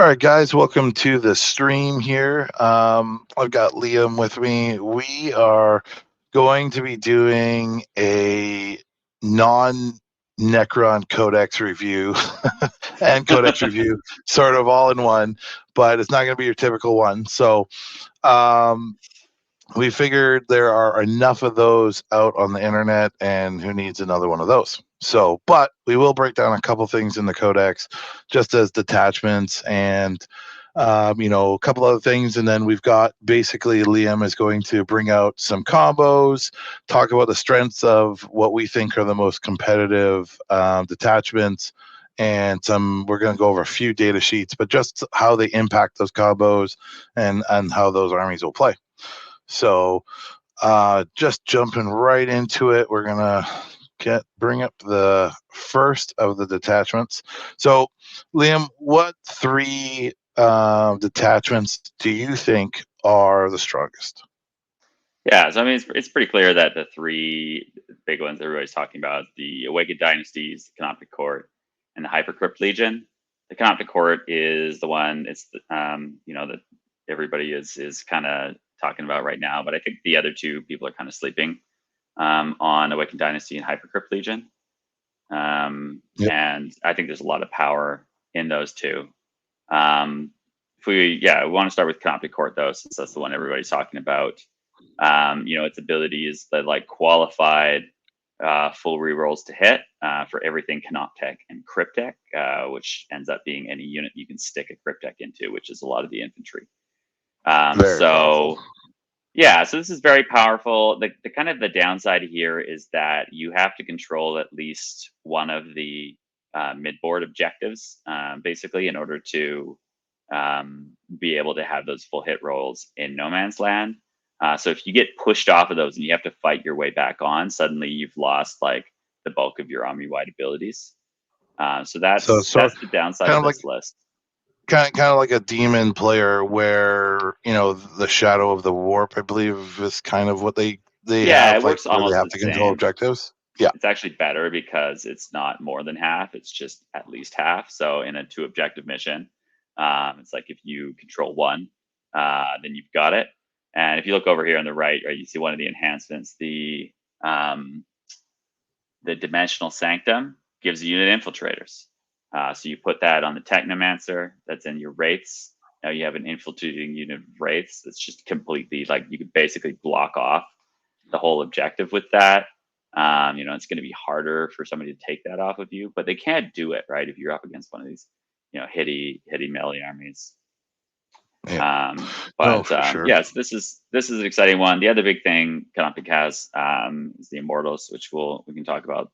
All right, guys, welcome to the stream here. I've got Liam with me. We are going to be doing a non-Necron Codex review and Codex review, sort of all in one, but it's not going to be your typical one. So we figured there are enough of those out on the internet, and who needs another one of those? So, but we will break down a couple things in the Codex, just as detachments and a couple other things. And then we've got basically Liam is going to bring out some combos, talk about the strengths of what we think are the most competitive detachments, and we're going to go over a few data sheets, but just how they impact those combos and how those armies will play. So just jumping right into it, we're going to bring up the first of the detachments. So, Liam, what three detachments do you think are the strongest? Yeah, so I mean, it's pretty clear that the three big ones everybody's talking about, the Awakened Dynasties, the Canoptic Court, and the Hypercrypt Legion. The Canoptic Court is the one that everybody is kind of talking about right now, but I think the other two people are kind of sleeping on Awakened Dynasty and Hypercrypt Legion. Yep. And I think there's a lot of power in those two. We want to start with Canoptic Court though, since that's the one everybody's talking about. Its ability is the qualified full rerolls to hit for everything Canoptech and Cryptech, which ends up being any unit you can stick a Cryptech into, which is a lot of the infantry. Very powerful. So this is very powerful. The kind of the downside here is that you have to control at least one of the mid-board objectives, basically, in order to be able to have those full hit rolls in no man's land. So if you get pushed off of those and you have to fight your way back on, suddenly you've lost the bulk of your army-wide abilities. So that's the downside of this list. Kind of like a demon player, where the Shadow of the Warp, I believe, is kind of what they have. It works almost they have the to control same. objectives. Yeah, it's actually better because it's not more than half; it's just at least half. So in a 2 objective mission, it's like if you control one, then you've got it. And if you look over here on the right, you see one of the enhancements, the Dimensional Sanctum gives you unit infiltrators. So you put that on the Technomancer, that's in your Wraiths. Now you have an infiltrating unit of Wraiths that's just completely, you could basically block off the whole objective with that. It's going to be harder for somebody to take that off of you, but they can't do it, right? If you're up against one of these, hitty melee armies. yeah. So this is an exciting one. The other big thing Canoptic has is the Immortals, which we can talk about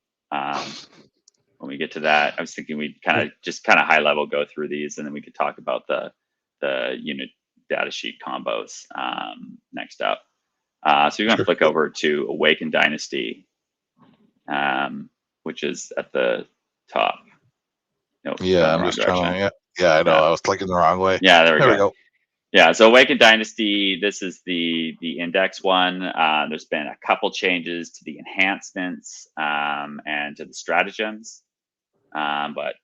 when we get to that. I was thinking we'd kind of high level go through these, and then we could talk about the unit datasheet combos next up. So you're going to flick over to Awakened Dynasty, which is at the top. Nope, I'm just trying to. Yeah, I know. I was clicking the wrong way. Yeah, there we go. Yeah, so Awakened Dynasty, this is the index one. There's been a couple changes to the enhancements and to the stratagems. But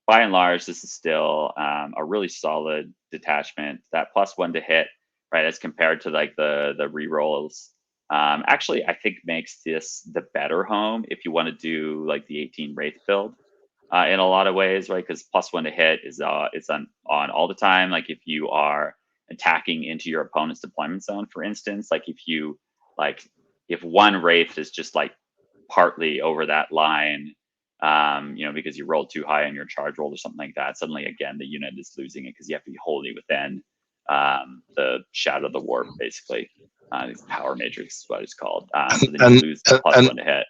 by and large, this is still a really solid detachment. That +1 to hit, right, as compared to the rerolls. Actually, I think makes this the better home if you want to do the 18 Wraith build in a lot of ways, right? Because +1 to hit is it's on all the time. If you are attacking into your opponent's deployment zone, for instance, if one Wraith is just partly over that line, because you rolled too high on your charge roll or something like that, suddenly again the unit is losing it because you have to be wholly within the Shadow of the Warp, basically. These power matrix is what it's called. So then you lose the +1 to hit.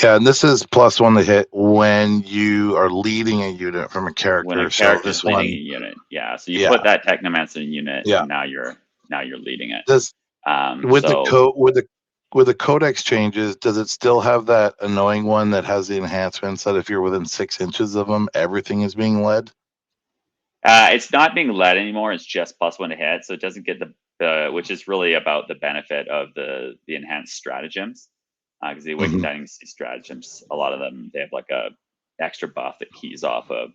Yeah, and this is +1 to hit when you are leading a unit from a character. When a character is leading a unit, yeah. So you put that Technomancer unit, and now you're leading it. With the Codex changes, does it still have that annoying one that has the enhancements that if you're within 6 inches of them, everything is being led? It's not being led anymore. It's just +1 to hit, so it doesn't get which is really about the benefit of the enhanced stratagems. Because the Awakened Dynasty stratagems, a lot of them, they have a extra buff that keys off of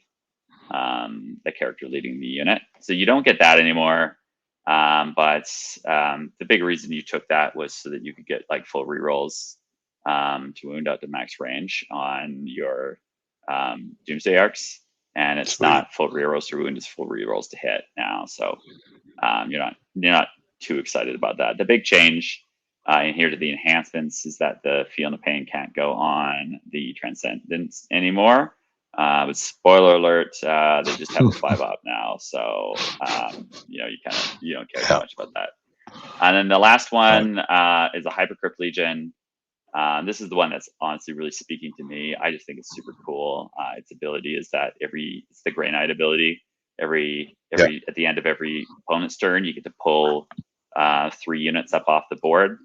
the character leading the unit. So you don't get that anymore. But the big reason you took that was so that you could get like full rerolls to wound out to max range on your Doomsday arcs, and it's Sweet. not full rerolls to wound; it's full rerolls to hit now. So you're not too excited about that. The big change in here to the enhancements is that the Feel No Pain can't go on the Transcendence anymore. But spoiler alert, they just have a 5-up now, so you don't care too much about that. And then the last one is a Hypercrypt Legion. This is the one that's honestly really speaking to me. I just think it's super cool. Its ability is that it's the Grey Knight ability. Every at the end of every opponent's turn, you get to pull 3 units up off the board.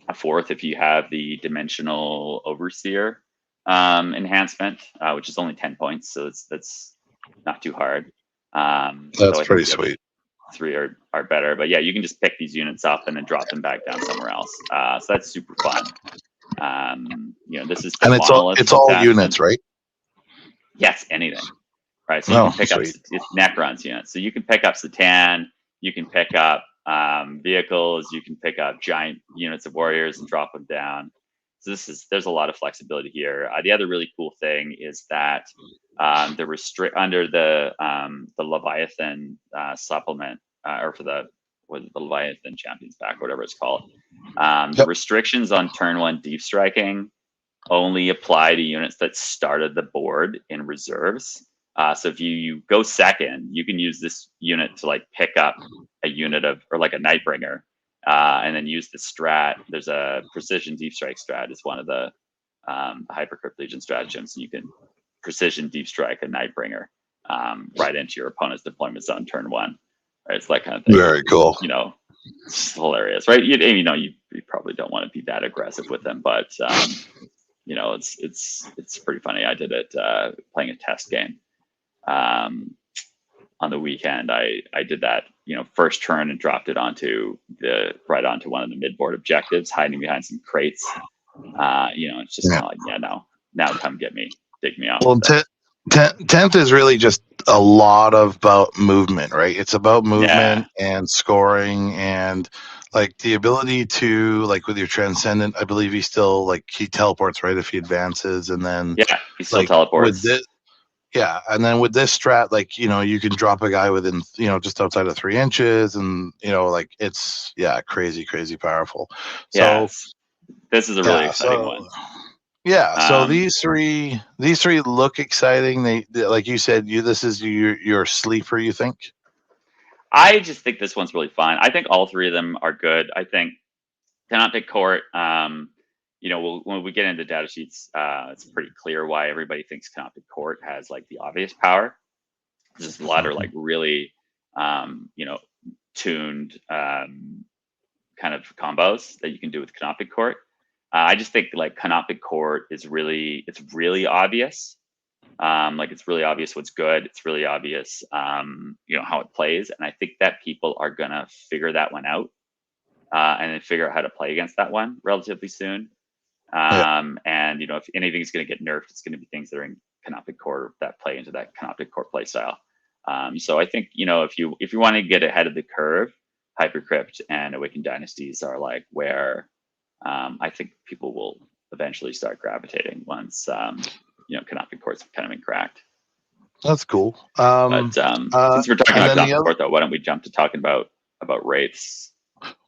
A 4th if you have the Dimensional Overseer enhancement, which is only 10 points, so that's not too hard. That's pretty sweet. 3 are better, but yeah, you can just pick these units up and then drop them back down somewhere else. So that's super fun. This is the and it's all units, right? Yes, anything. Right, so you can pick up it's Necron's units. So you can pick up Satan, you can pick up vehicles, you can pick up giant units of warriors and drop them down. So there's a lot of flexibility here. The other really cool thing is that the under the Leviathan supplement or for the Leviathan Champions Pack, whatever it's called. The restrictions on turn 1 deep striking only apply to units that started the board in reserves. So if you go second, you can use this unit to like pick up a unit or like a Nightbringer, and then use the strat. There's a precision deep strike strat. It's one of the Hypercrypt Legion stratagems. You can precision deep strike a Nightbringer right into your opponent's deployment zone turn 1. Right, it's that kind of thing. Very cool. It's hilarious, right? You probably don't want to be that aggressive with them, but it's pretty funny. I did it playing a test game on the weekend. I did that first turn and dropped it onto one of the mid-board objectives, hiding behind some crates. It's just kind of like, now come get me, dig me off. Well, 10th is really just a lot about movement, right? It's about movement and scoring and like the ability to, like with your Transcendent, I believe he teleports, right? If he advances, and then he still teleports. And then with this strat, you can drop a guy within, just outside of 3 inches, and it's crazy powerful. So this is a really exciting one. Yeah, so these three look exciting. They like you said, this is your sleeper, you think? I just think this one's really fun. I think all 3 of them are good. I think Canoptic Court, when we get into data sheets, it's pretty clear why everybody thinks Canoptic Court has like the obvious power. There's a lot of like really tuned kind of combos that you can do with Canoptic Court. I just think like Canoptic Court it's really obvious. It's really obvious what's good. It's really obvious, how it plays. And I think that people are gonna figure that one out and then figure out how to play against that one relatively soon. And if anything's gonna get nerfed, it's gonna be things that are in Canoptic Court that play into that Canoptic Court play style. So I think, if you want to get ahead of the curve, Hypercrypt and Awakened Dynasties are like where I think people will eventually start gravitating once Canoptic Court's kind of been cracked. That's cool. Since we're talking about Canoptic Court, though, why don't we jump to talking about wraiths?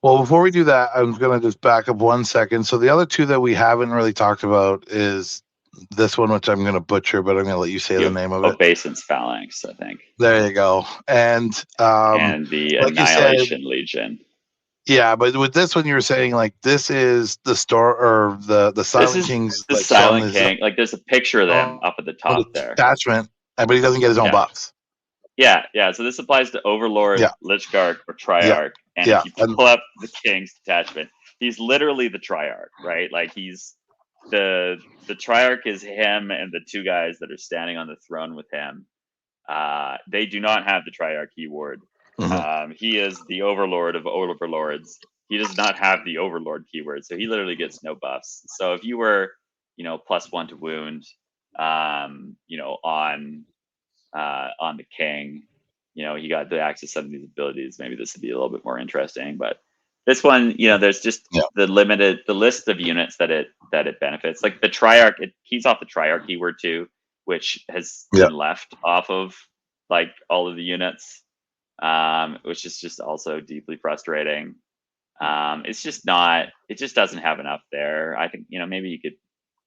Well, before we do that, I'm going to just back up 1 second. So the other 2 that we haven't really talked about is this one, which I'm going to butcher, but I'm going to let you say the name of it. Obeisance Phalanx, I think. There you go. And the Annihilation Legion. Yeah, but with this one, you were saying like this is the store or the Silent King's. The Silent King. Like there's a picture of them up at the top there. Detachment, but he doesn't get his own buffs. Yeah. So this applies to Overlord, Lichguard, or Triarch. And if you pull up the King's Detachment, he's literally the Triarch, right? Like he's the Triarch is him and the 2 guys that are standing on the throne with him. They do not have the Triarch keyword. He is the Overlord of Overlords. He does not have the Overlord keyword, so he literally gets no buffs. So if you were, +1 to wound, on on the king, he got to access some of these abilities. Maybe this would be a little bit more interesting, but this one, there's just Yeah. the list of units that it benefits. Like the Triarch, it keys off the Triarch keyword too, which has Yeah. been left off of like all of the units, which is just also deeply frustrating. It's just not. It just doesn't have enough there. I think maybe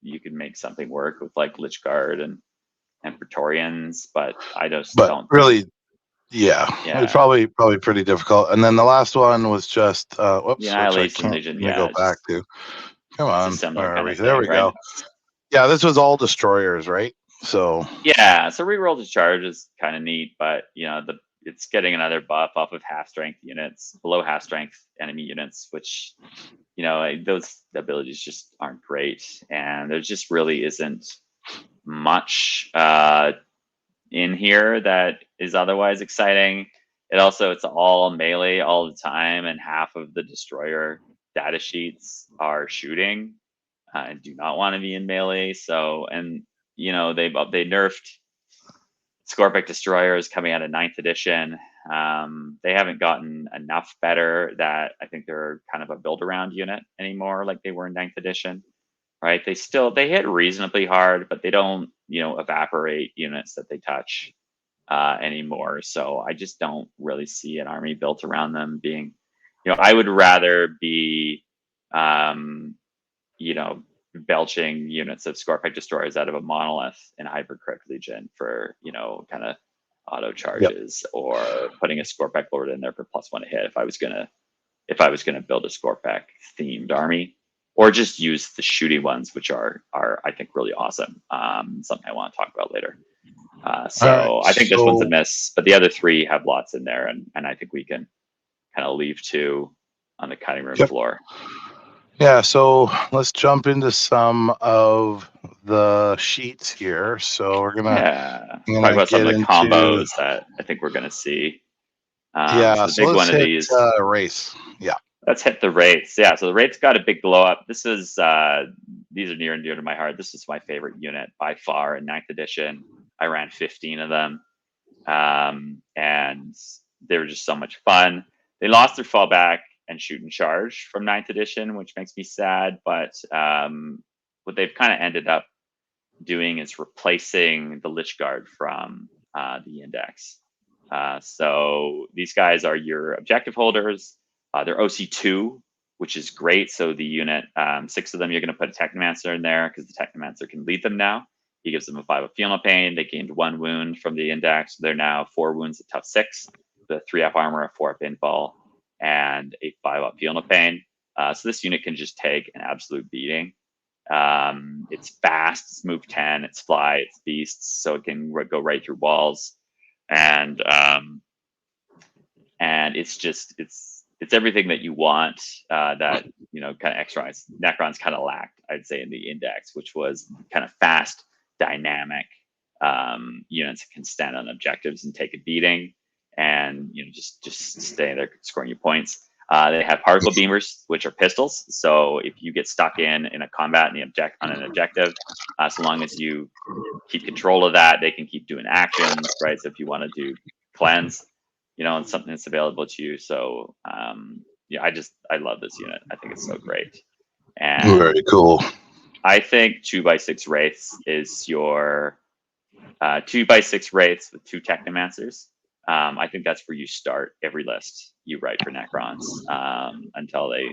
you could make something work with like Lich Guard and Praetorians, but I just But don't think. really, yeah, it's Yeah, probably pretty difficult. And then the last one was just the whoops, which I Annihilation can't Legion. seem to go Yeah, back to. Come it's a on, similar where are kind we? of There thing, we right? go. Yeah, this was all destroyers, right? So Yeah, so reroll to charge is kind of neat, but it's getting another buff off of half strength units, below half strength enemy units, which those abilities just aren't great, and there just really isn't much in here that is otherwise exciting. It's all melee all the time, and half of the destroyer data sheets are shooting and do not want to be in melee. So, and they nerfed Scorpic destroyers coming out of 9th edition. They haven't gotten enough better that I think they're kind of a build around unit anymore, like they were in 9th edition. Right? They hit reasonably hard, but they don't evaporate units that they touch anymore. So I just don't really see an army built around them being. I would rather be, you know, belching units of Scorpic destroyers out of a monolith in Hypercrypt Legion for kind of auto yep. charges, or putting a Scorpic Lord in there for +1 hit if I was gonna build a Scorpic themed army, or just use the shooty ones, which are I think really awesome. Something I want to talk about later. All right. So I think this one's a So miss, but the other three have lots in there, and I think we can kind of leave 2 on the cutting room yep. floor. Yeah, so let's jump into some of the sheets here. So we're gonna Yeah, I'm talk gonna about some get of the into combos that I think we're going to see. So yeah. the So big let's one of hit these, race. Yeah. let's hit the rates. Yeah, so the rates got a big glow up. These are near and dear to my heart. This is my favorite unit by far in 9th edition. I ran 15 of them, and they were just so much fun. They lost their fallback and shoot and charge from 9th edition, which makes me sad. But what they've kind of ended up doing is replacing the Lich Guard from the Index. So these guys are your objective holders. They're OC2, which is great. So the unit, 6 of them, you're going to put a Technomancer in there because the Technomancer can lead them now. He gives them a 5 of Feel Pain. They gained 1 wound from the Index. They're now 4 wounds at tough 6, the 3 up armor, a 4 up infall, and a 5 up Feel Pain. So this unit can just take an absolute beating. It's fast, it's move 10, it's fly, it's beasts, so it can go right through walls, and it's everything that you want, that kind of Necrons kind of lacked, I'd say, in the Index, which was kind of fast, dynamic units that can stand on objectives and take a beating, and just stay there scoring your points. They have particle beamers, which are pistols. So if you get stuck in a combat on an objective, so long as you keep control of that, they can keep doing actions, right? So if you want to do cleanse, and something that's available to you. So yeah, I love this unit. I think it's so great. And Very cool. I think 2x6 wraiths is your 2x6 wraiths with 2 Technomancers. I think that's where you start every list you write for Necrons, until they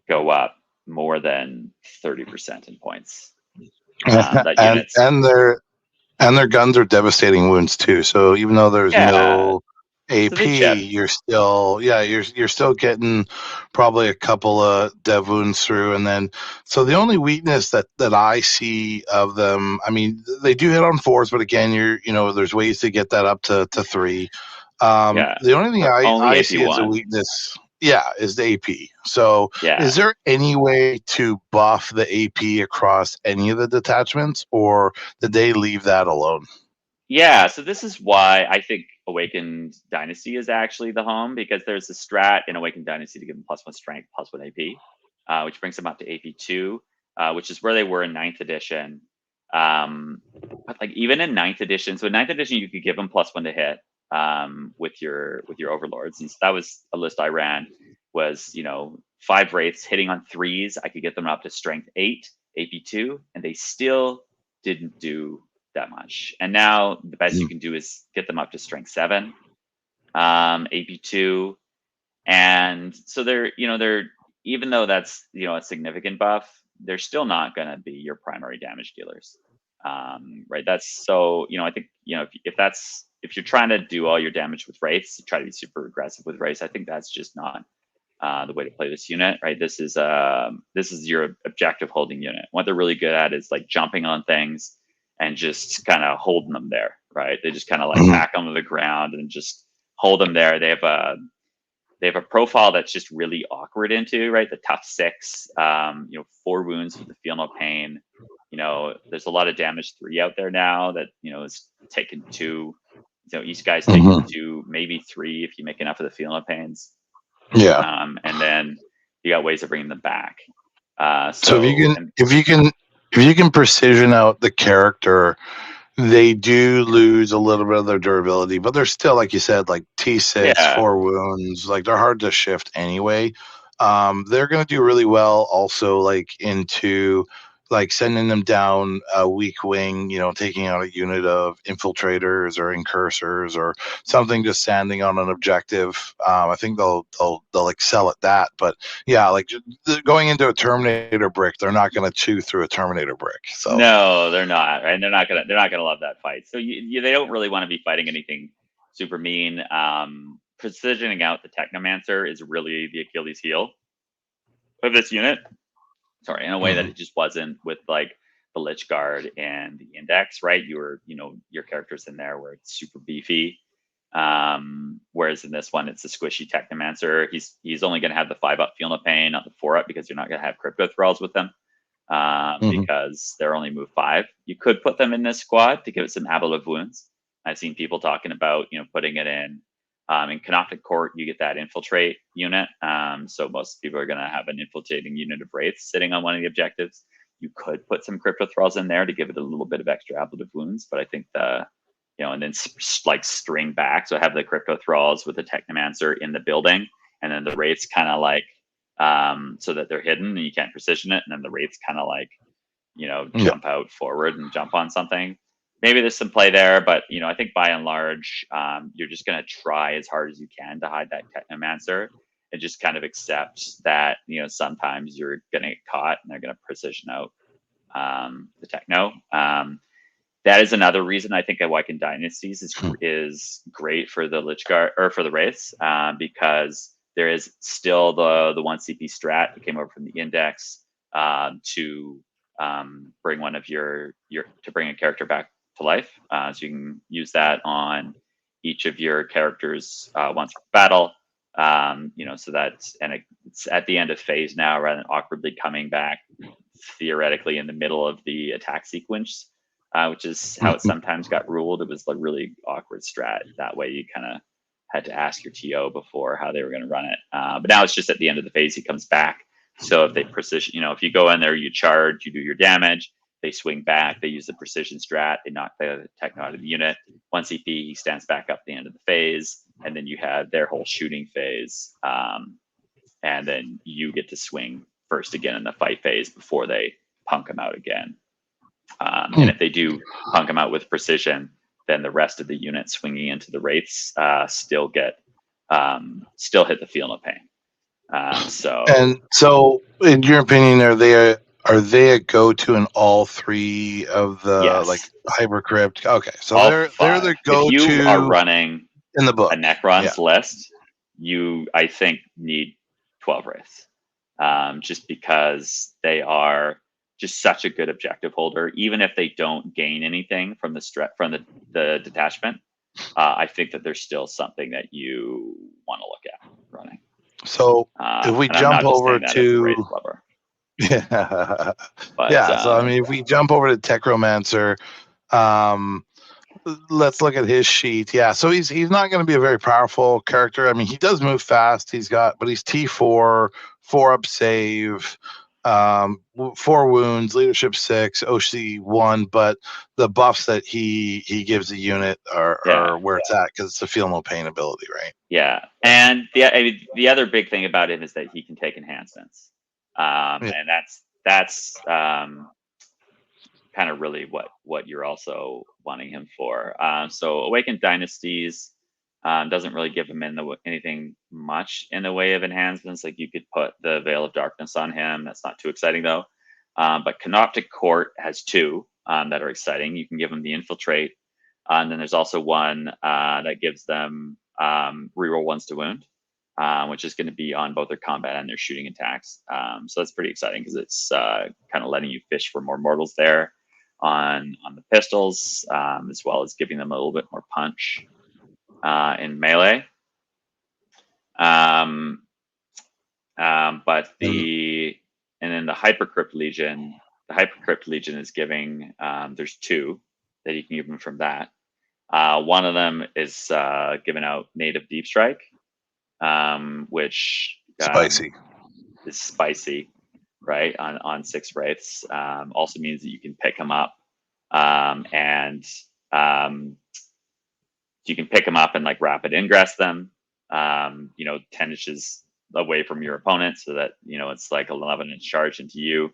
go up more than 30% in points. That and unit's and their guns are devastating wounds too. So even though there's yeah. no So they AP, chip. you're still you're still getting probably a couple of dev wounds through. And then so the only weakness that I see of them, I mean, they do hit on 4s, but again, there's ways to get that up to 3. Yeah. The only thing Only I see as a AP1. weakness, yeah, is the AP. So Yeah. is there any way to buff the AP across any of the detachments, or did they leave that alone? Yeah, so this is why I think Awakened Dynasty is actually the home, because there's a strat in Awakened Dynasty to give them +1 strength, +1 AP, which brings them up to AP2, which is where they were in 9th edition. But like even in 9th edition, so in 9th edition you could give them +1 to hit with your overlords, and so that was a list I ran. Was 5 wraiths hitting on 3s, I could get them up to strength 8, AP2, and they still didn't do that much. And now the best you can do is get them up to strength 7, AP2, and so they're even though that's a significant buff, they're still not going to be your primary damage dealers, right? That's so I think if you're trying to do all your damage with wraiths, you try to be super aggressive with wraiths. I think that's just not the way to play this unit, right? This is your objective holding unit. What they're really good at is like jumping on things and just kind of holding them there, right? They just kind of like hack them to the ground and just hold them there. They have a profile that's just really awkward into, right? The tough 6, 4 wounds with the feel no pain. There's a lot of damage 3 out there now that is taken 2. Each guy's taking 2, maybe 3 if you make enough of the feel no pains. Yeah. And then you got ways of bringing them back. So if you can precision out the character, they do lose a little bit of their durability, but they're still, like you said, like T6, 4 wounds. Like they're hard to shift anyway. They're going to do really well also like into like sending them down a weak wing, taking out a unit of infiltrators or incursors or something, just standing on an objective. I think they'll excel at that. But yeah, like going into a Terminator brick, they're not going to chew through a Terminator brick. So no, they're not, right? And they're not gonna love that fight. So they don't really want to be fighting anything super mean. Precisioning out the Technomancer is really the Achilles heel of this unit. Sorry, in a way that it just wasn't with like the Lich Guard and the Index, right? Your characters in there where it's super beefy. Whereas in this one, it's a squishy Technomancer. He's only going to have the 5-up Feel No Pain, not the 4-up, because you're not going to have Crypto Thralls with them, because they're only move 5. You could put them in this squad to give it some Ablative Wounds. I've seen people talking about putting it in Canoptic Court. You get that infiltrate unit, so most people are going to have an infiltrating unit of wraiths sitting on one of the objectives. You could put some Crypto Thralls in there to give it a little bit of extra Ablative Wounds, but I think and then like string back. So have the Crypto Thralls with the Technomancer in the building, and then the wraiths kind of like so that they're hidden and you can't precision it, and then the wraiths kind of like jump out forward and jump on something. Maybe there's some play there, but I think by and large, you're just going to try as hard as you can to hide that Technomancer, and just kind of accept that sometimes you're going to get caught and they're going to precision out the Techno. That is another reason I think Awakened Dynasties is great for the Lich Guard or for the Wraiths, because there is still the 1 CP strat that came over from the Index to bring one of to bring a character back to life. So you can use that on each of your characters once per battle. So it's at the end of phase now, rather than awkwardly coming back theoretically in the middle of the attack sequence, which is how it sometimes got ruled. It was like really awkward strat. That way you kind of had to ask your TO before how they were going to run it. But now it's just at the end of the phase, he comes back. So if they precision, if you go in there, you charge, you do your damage, they swing back, they use the precision strat, they knock the Techno out of the unit. 1 CP, he stands back up at the end of the phase, and then you have their whole shooting phase. And then you get to swing first again in the fight phase before they punk him out again. And if they do punk him out with precision, then the rest of the unit swinging into the wraiths still hit the Feel No Pain. So in your opinion, are they a go-to in all 3 of the like hypercrypt? Okay, so they're the go-to. If you are running in the book a Necron's list, you I think need 12 wraiths, just because they are just such a good objective holder. Even if they don't gain anything from the detachment, I think that there's still something that you want to look at running. So if we jump over to so I mean, if we jump over to Techromancer, let's look at his sheet. Yeah, so he's not going to be a very powerful character. I mean, he does move fast. But he's T4, 4-up save. 4 wounds, leadership 6, OC 1, but the buffs that he gives the unit are where it's at because it's a feel no pain ability, right? Yeah, and the other big thing about him is that he can take enhancements, and that's kind of really what you're also wanting him for. So Awakened Dynasties doesn't really give him anything much in the way of enhancements. Like you could put the Veil of Darkness on him. That's not too exciting though. But Canoptic Court has 2 that are exciting. You can give him the Infiltrate, and then there's also one that gives them reroll 1s to wound. Which is going to be on both their combat and their shooting attacks. So that's pretty exciting because it's kind of letting you fish for more mortals there on the pistols, as well as giving them a little bit more punch in melee. But and then the Hypercrypt Legion, is giving, there's 2 that you can give them from that. One of them is giving out Native Deep Strike, which Spicy. is spicy, right? On 6 wraiths. Also means that you can pick them up, and you can pick them up and like rapid ingress them. 10 inches away from your opponent, so that it's like 11-inch charge into you,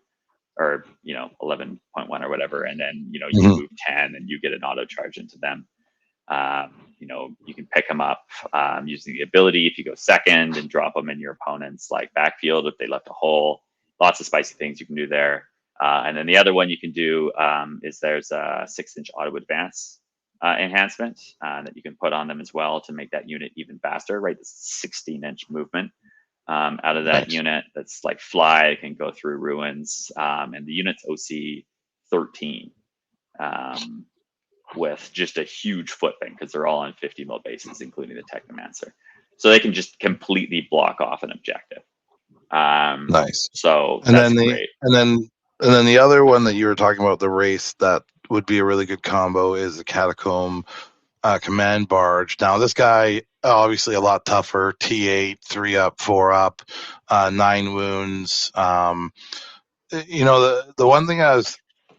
or 11.1 or whatever, and then you move 10 and you get an auto charge into them. You can pick them up using the ability if you go second and drop them in your opponent's like backfield if they left a hole. Lots of spicy things you can do there. And then the other one you can do is there's a 6-inch auto advance enhancement that you can put on them as well to make that unit even faster, right? This 16-inch movement out of that unit that's like fly, it can go through ruins, and the unit's OC 13. With just a huge footprint because they're all on 50 mil bases, including the Technomancer. So they can just completely block off an objective. Nice. So and that's then great. And then the other one that you were talking about, the race that would be a really good combo, is the Catacomb Command Barge. Now this guy obviously a lot tougher. T8, 3 up, 4 up, 9 wounds. The one thing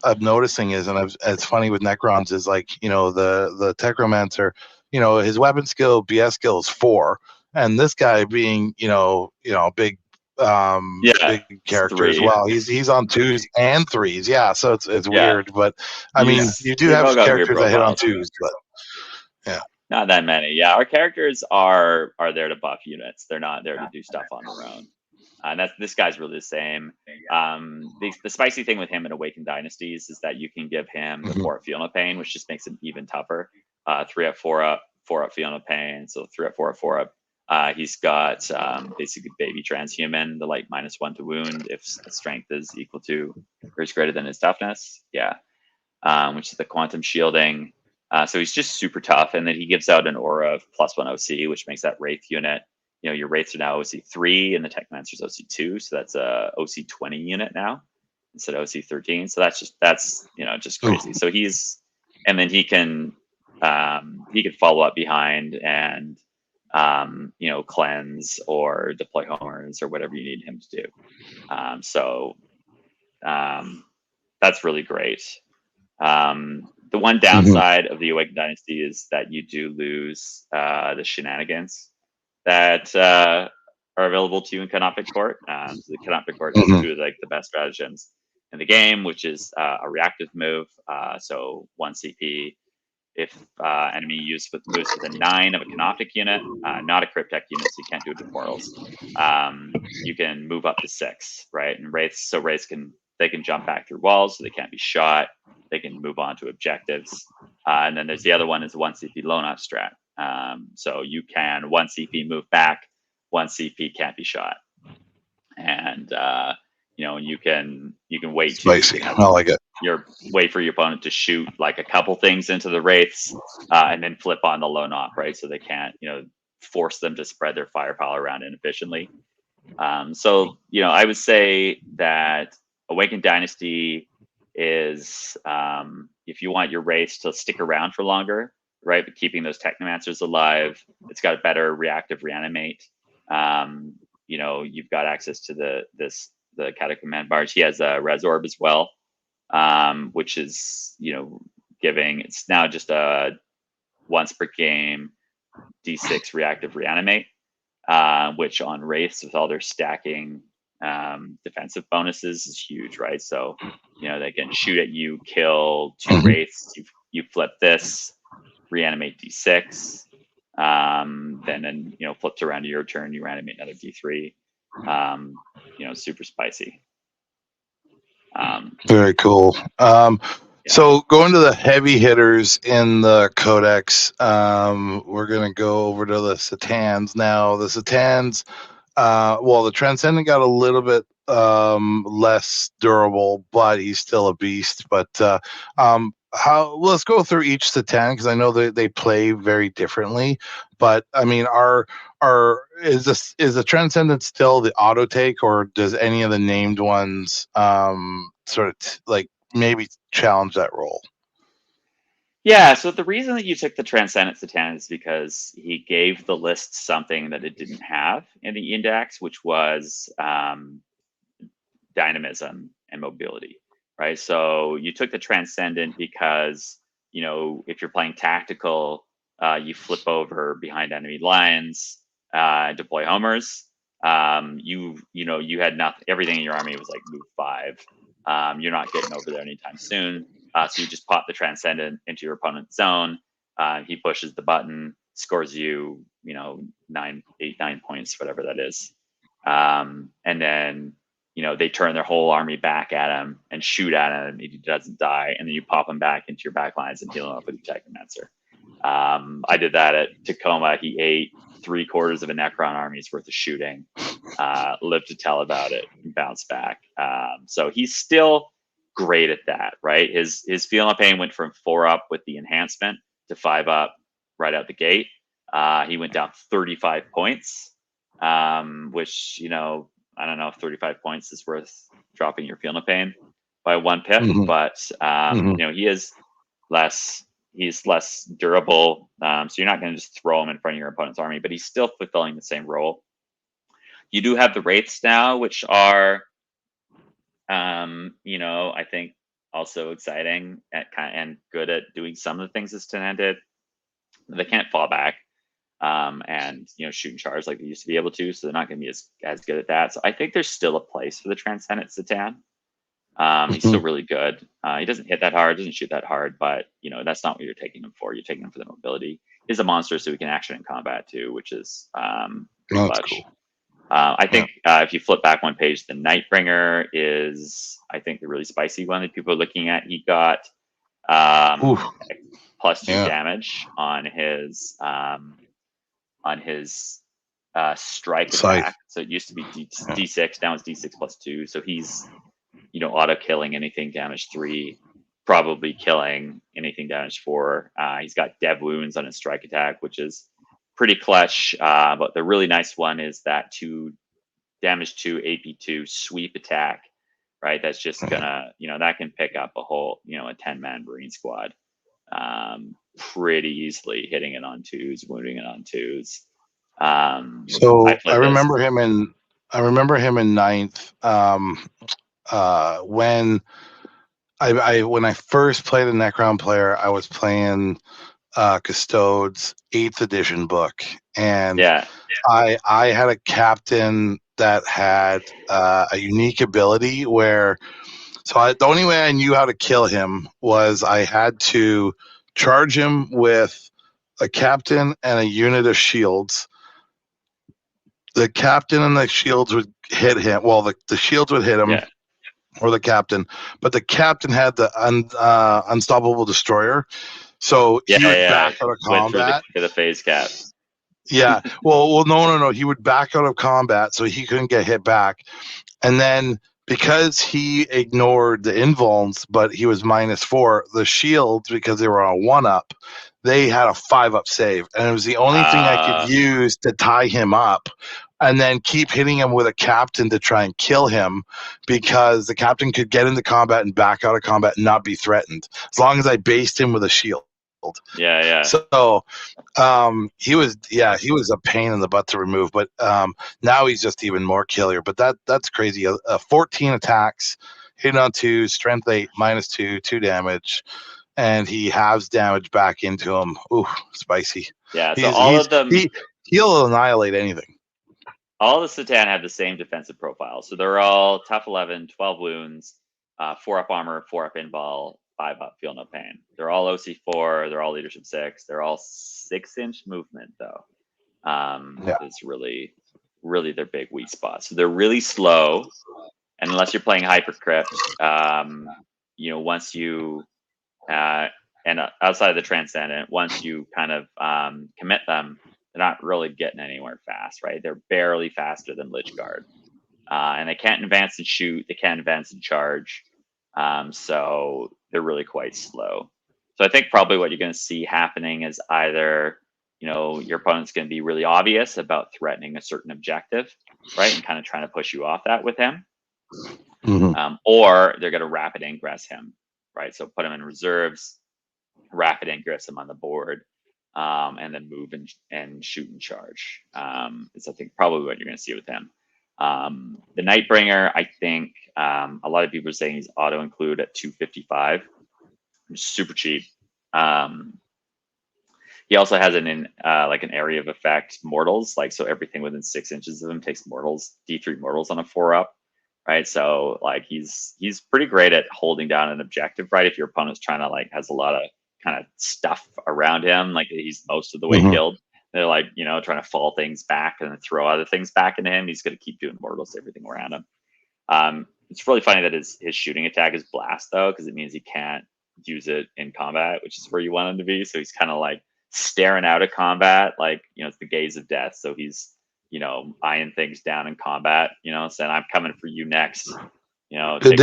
I'm noticing is, and it's funny with Necrons, is like the Techromancer, his weapon skill, BS skill is 4, and this guy being big big character as well. He's on 2s and 3s. Yeah, so it's weird, but I mean you do have characters that hit on 2s, but yeah. Not that many. Yeah, our characters are there to buff units. They're not there to do stuff on their own. And this guy's really the same. The spicy thing with him in Awakened Dynasties is that you can give him the 4 up Feel No Pain, which just makes him even tougher. 3 up, 4 up, 4 up Feel No Pain. So 3 up, 4 up, 4 up. He's got basically Baby Transhuman, the like -1 to wound if strength is equal to or is greater than his toughness. Yeah, which is the Quantum Shielding. So he's just super tough, and then he gives out an aura of +1 OC, which makes that Wraith unit. Your Wraiths are now OC 3, and the Technomancer's OC 2, so that's a OC 20 unit now instead of OC 13. So that's just crazy. So and then he can follow up behind and cleanse or deploy homers or whatever you need him to do. So that's really great. The one downside of the Awakened Dynasty is that you do lose the shenanigans that are available to you in Canoptic Court. So the Canoptic Court has 2 of like the best stratagems in the game, which is a reactive move. So 1 CP if enemy moves with a 9 of a Canoptic unit, not a Cryptek unit, so you can't do it with portals. You can move up to 6, right? And Wraiths can jump back through walls, so they can't be shot. They can move on to objectives. And then there's the other one is 1 CP lone off strat. So you can 1 CP move back, 1 CP can't be shot. And you can wait Spicy. I like it. Wait for your opponent to shoot like a couple things into the Wraiths, and then flip on the lone off, right? So they can't, force them to spread their firepower around inefficiently. So I would say that Awakened Dynasty is if you want your Wraiths to stick around for longer, right? But keeping those Technomancers alive, it's got a better reactive reanimate. You've got access to this the Command Barge. He has a Res Orb as well, which is, giving, it's now just a once per game D6 reactive reanimate, which on Wraiths with all their stacking defensive bonuses is huge, right? So, they can shoot at you, kill 2 Wraiths, you flip this, reanimate D6, then flips around to your turn, you reanimate another D3. Super spicy. Very cool. So going to the heavy hitters in the Codex, we're going to go over to the Satans now. The Satans, the Transcendent got a little bit less durable, but he's still a beast. But let's go through each Satan, because I know they play very differently. But I mean, is the Transcendent still the auto take, or does any of the named ones sort of like maybe challenge that role? Yeah, so the reason that you took the Transcendent Satan is because he gave the list something that it didn't have in the index, which was dynamism and mobility, right? So you took the Transcendent because, if you're playing tactical, you flip over behind enemy lines, deploy homers. You had nothing. Everything in your army was like move 5. You're not getting over there anytime soon. So you just pop the Transcendent into your opponent's zone. He pushes the button, scores you, 9 points, whatever that is. And then, they turn their whole army back at him and shoot at him, and he doesn't die. And then you pop him back into your back lines and heal him up with your Technomancer. I did that at Tacoma. He ate 3/4 of a Necron army's worth of shooting, lived to tell about it, and bounced back. So he's still great at that, right? His Feel No Pain went from 4 up with the enhancement to 5 up right out the gate. He went down 35 points, which, I don't know if 35 points is worth dropping your Feel No Pain by 1 pip, but he is he's less durable. So you're not going to just throw him in front of your opponent's army, but he's still fulfilling the same role. You do have the Wraiths now, which are, I think also exciting and good at doing some of the things as Tanan did. They can't fall back and shoot and charge like they used to be able to, so they're not going to be as good at that. So I think there's still a place for the Transcendent Satan. He's still really good. He doesn't hit that hard, doesn't shoot that hard, but that's not what you're taking him for. You're taking him for the mobility. He's a monster, so he can action in combat too, which is clutch. Cool. I think if you flip back 1 page, the Nightbringer is, I think, the really spicy one that people are looking at. He got +2 damage on his strike attack. So it used to be D6, now it's D6 +2. So he's auto killing anything damage 3, probably killing anything damage 4. He's got dev wounds on his strike attack, which is pretty clutch. But the really nice one is that 2 damage 2 AP2 sweep attack, right? That's just gonna, that can pick up a whole, a 10-man Marine squad pretty easily, hitting it on 2s, wounding it on 2s. So I remember him in 9th. When I first played a Necron player, I was playing Custode's 8th edition book, and I had a captain that had a unique ability where, the only way I knew how to kill him was I had to charge him with a captain and a unit of shields. The captain and the shields would hit him. Well, the shields would hit him, or the captain, but the captain had the unstoppable destroyer, so he would back out of combat. For the phase cap. Yeah. Well, no. He would back out of combat, so he couldn't get hit back. And then because he ignored the invulns, but he was -4, the shields, because they were on a 1-up, they had a 5-up save. And it was the only thing I could use to tie him up and then keep hitting him with a captain to try and kill him, because the captain could get into combat and back out of combat and not be threatened, as long as I based him with a shield. Yeah. So he was a pain in the butt to remove, but now he's just even more killer. But that's crazy. 14 attacks, hitting on 2, strength 8, -2, 2 damage, and he halves damage back into him. Ooh, spicy. Yeah. So all of them, he'll annihilate anything. all the Satan have the same defensive profile. So they're all tough 11, 12 wounds, 4 up armor, 4 up invul, 5 up feel no pain. They're all OC4. They're all leadership 6. They're all 6-inch movement though. Is really their big weak spot. So they're really slow, and unless you're playing Hypercrypt, once you and outside of the Transcendent, once you kind of commit them, they're not really getting anywhere fast, right? They're barely faster than Lich Guard, and they can't advance and shoot. They can't advance and charge, so they're really quite slow. So I think probably what you're going to see happening is either your opponent's going to be really obvious about threatening a certain objective, right, and kind of trying to push you off that with him, or they're going to rapid ingress him, right? So put him in reserves, rapid ingress him on the board, and then move and shoot and charge. Is I think probably what you're going to see with him. The Nightbringer, I think a lot of people are saying he's auto include at 255, which is super cheap. He also has an area of effect mortals, so everything within 6 inches of him takes mortals, D3 mortals on a 4-up, right? So he's pretty great at holding down an objective, right? If your opponent's trying to has a lot of kind of stuff around him, he's most of the way killed, they're trying to fall things back and then throw other things back into him. He's going to keep doing mortals to everything around him. It's really funny that his shooting attack is blast though, because it means he can't use it in combat, which is where you want him to be. So he's kind of staring out at combat, it's the gaze of death. So he's eyeing things down in combat, saying I'm coming for you next. Did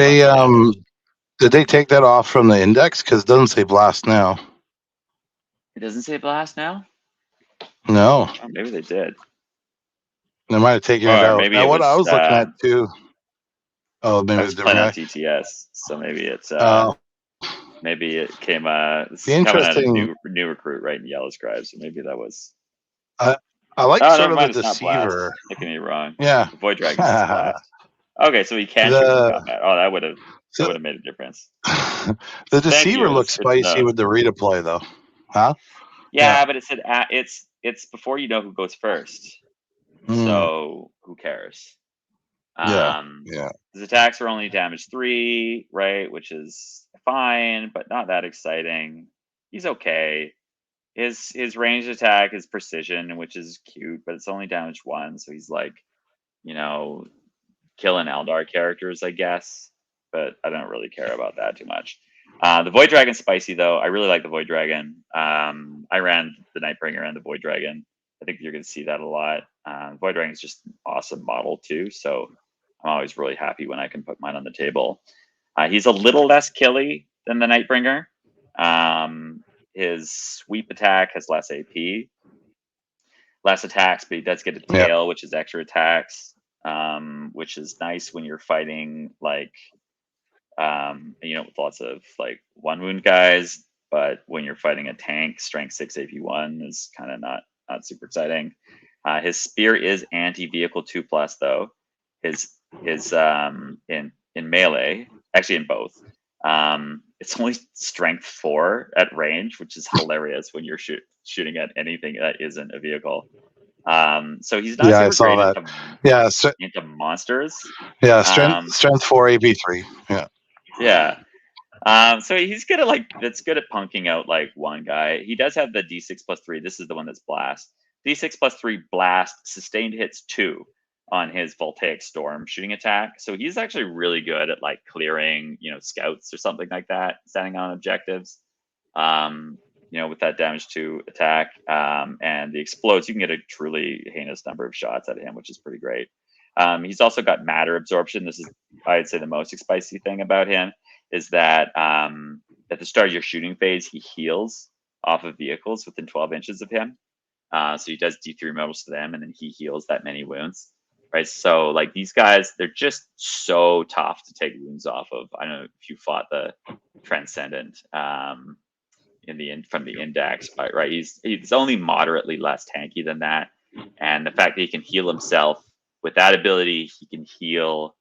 they take that off from the index? Because it doesn't say blast now. It doesn't say blast now. No. Oh, maybe they did. They might have taken it out. Maybe now, what I was looking at too. Oh, maybe I was playing on TTS, so maybe it's maybe it came. This is coming out of new recruit, right? In Yellow Scribe, so maybe that was. I like sort of the deceiver. Thinking me wrong. Yeah, the Void Dragon is blast. Okay, so he can shoot in combat. Oh, that would have made a difference. The deceiver looks spicy with the redeploy, though, huh? Yeah, but it said it's before you know who goes first. So who cares? His attacks are only damage 3, right? Which is fine, but not that exciting. He's okay. His ranged attack is precision, which is cute, but it's only damage 1. So he's killing Eldar characters, I guess. But I don't really care about that too much. The Void Dragon's spicy though. I really like the Void Dragon. I ran the Nightbringer and the Void Dragon. I think you're going to see that a lot. Void Dragon is just an awesome model too. So I'm always really happy when I can put mine on the table. He's a little less killy than the Nightbringer. His sweep attack has less AP, less attacks, but he does get a tail, which is extra attacks, which is nice when you're fighting with lots of 1 wound guys. But when you're fighting a tank, strength 6 AP1 is kind of not super exciting. His spear is anti-vehicle 2+ though. His in melee, actually in both, it's only strength 4 at range, which is hilarious when you're shooting at anything that isn't a vehicle. So he's not super great into monsters. Yeah, strength 4, AP3. Yeah. So he's good at that's good at punking out one guy. He does have the D6+3. This is the one that's blast. D6+3 blast, sustained hits 2 on his Voltaic Storm shooting attack. So he's actually really good at clearing, scouts or something like that, standing on objectives. With that damage 2 attack, and the explodes, you can get a truly heinous number of shots at him, which is pretty great. He's also got matter absorption. This is, I'd say, the most spicy thing about him is that at the start of your shooting phase, he heals off of vehicles within 12 inches of him. So he does D3 models to them, and then he heals that many wounds. Right. So these guys, they're just so tough to take wounds off of. I don't know if you fought the Transcendent from the index, but right, he's only moderately less tanky than that, and the fact that he can heal himself with that ability, he can heal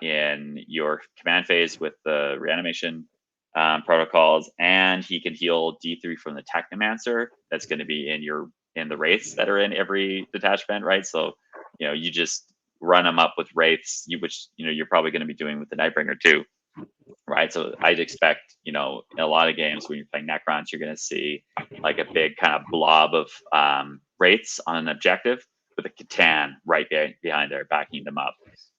in your command phase with the reanimation protocols, and he can heal D3 from the Technomancer. That's going to be in the wraiths that are in every detachment, right? So you just run them up with wraiths, which you're probably going to be doing with the Nightbringer too, right? So I'd expect in a lot of games when you're playing Necrons, you're going to see like a big kind of blob of wraiths on an objective with a Catan right behind there, backing them up,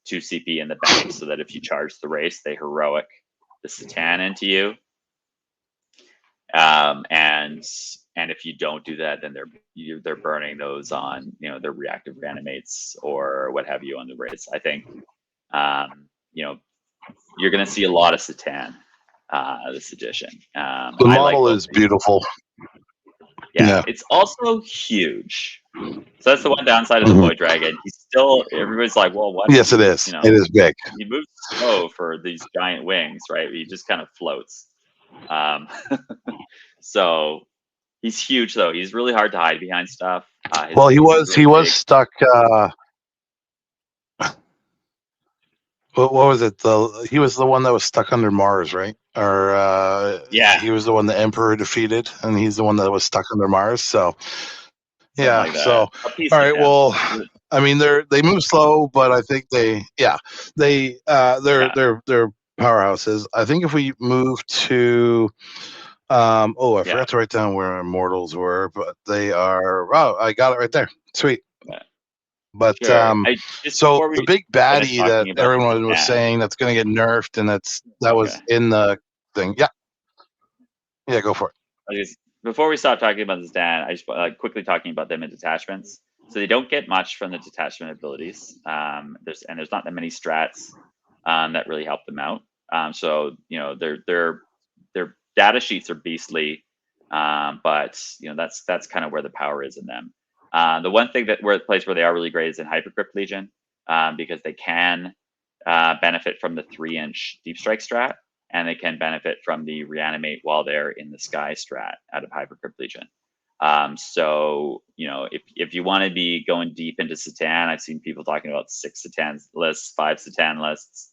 2 CP in the bank, so that if you charge the wraiths, they heroic the Catan into you. And if you don't do that, then they're burning those on their reactive reanimates or what have you on the wraiths. I think you're going to see a lot of Catan this edition. The model is beautiful. Yeah, it's also huge. So that's the one downside of the Void Dragon. He's still, everybody's like, well, what? Yes, it is. It is big. He moves slow for these giant wings, right? He just kind of floats. So he's huge, though. He's really hard to hide behind stuff. Well, he was stuck. What was it? He was the one that was stuck under Mars, right? Or yeah, he was the one the Emperor defeated, and he's the one that was stuck under Mars. So yeah, like so all right. Well, I mean, they move slow, but I think they're powerhouses. I think if we move to I forgot to write down where Immortals were, but they are. Oh, I got it right there. Sweet. Yeah. But so the big baddie that everyone was saying that's going to get nerfed, and that was in the thing. Yeah, go for it. Before we stop talking about this, Dan, I just quickly talking about them in detachments. So they don't get much from the detachment abilities. There's not that many strats that really help them out. So their data sheets are beastly, but that's kind of where the power is in them. The one thing the place where they are really great is in Hypercrypt Legion, because they can benefit from the 3-inch deep strike strat, and they can benefit from the reanimate while they're in the sky strat out of Hypercrypt Legion. So if you want to be going deep into Catan, I've seen people talking about 6 Catan lists, 5 Catan lists.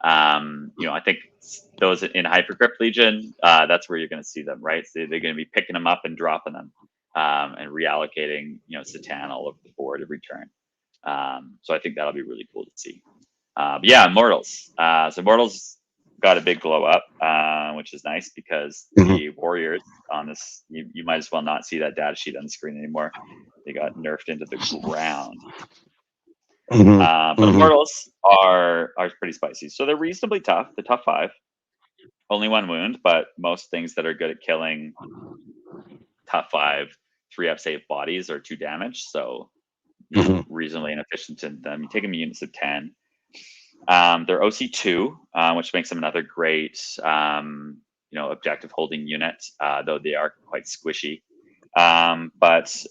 I think those in Hypercrypt Legion, that's where you're going to see them, right? So they're going to be picking them up and dropping them, and reallocating, Catan all over the board every turn. So I think that'll be really cool to see. But yeah, Immortals. So Immortals got a big glow up, which is nice because the warriors on this, you might as well not see that data sheet on the screen anymore. They got nerfed into the ground. But Immortals are pretty spicy. So they're reasonably tough. They're tough 5. Only 1 wound, but most things that are good at killing tough 5 3-up save bodies are 2 damage. So reasonably inefficient in them. You take them units of 10. They're OC2, which makes them another great objective holding unit, though they are quite squishy. But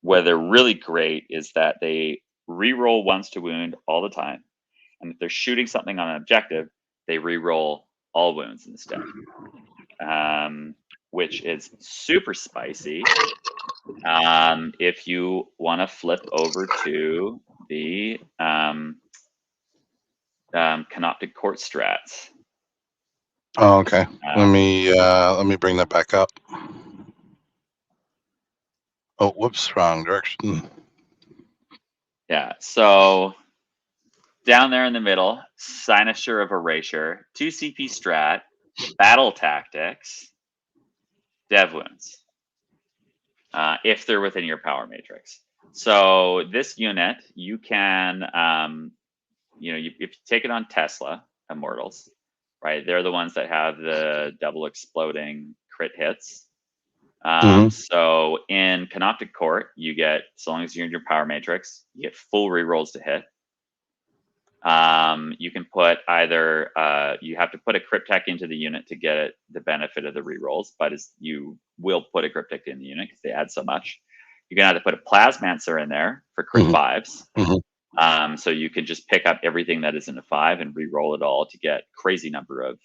where they're really great is that they re-roll once to wound all the time, and if they're shooting something on an objective, they re-roll all wounds instead, which is super spicy. If you want to flip over to the Canoptic Court strats. Oh, okay. Let me bring that back up. Oh, whoops, wrong direction. Yeah, so down there in the middle, Cynosure of Erasure, 2 CP strat, battle tactics, dev wounds, if they're within your power matrix. So this unit, you can, if you take it on Tesla Immortals, right? They're the ones that have the double exploding crit hits. So in Canoptic Court, you get, so long as you're in your power matrix, you get full rerolls to hit. You can put either, you have to put a Cryptek into the unit to get the benefit of the rerolls, but you will put a Cryptek in the unit because they add so much. You can either put a Plasmancer in there for crit 5s. So you can just pick up everything that isn't a 5 and re-roll it all to get crazy number of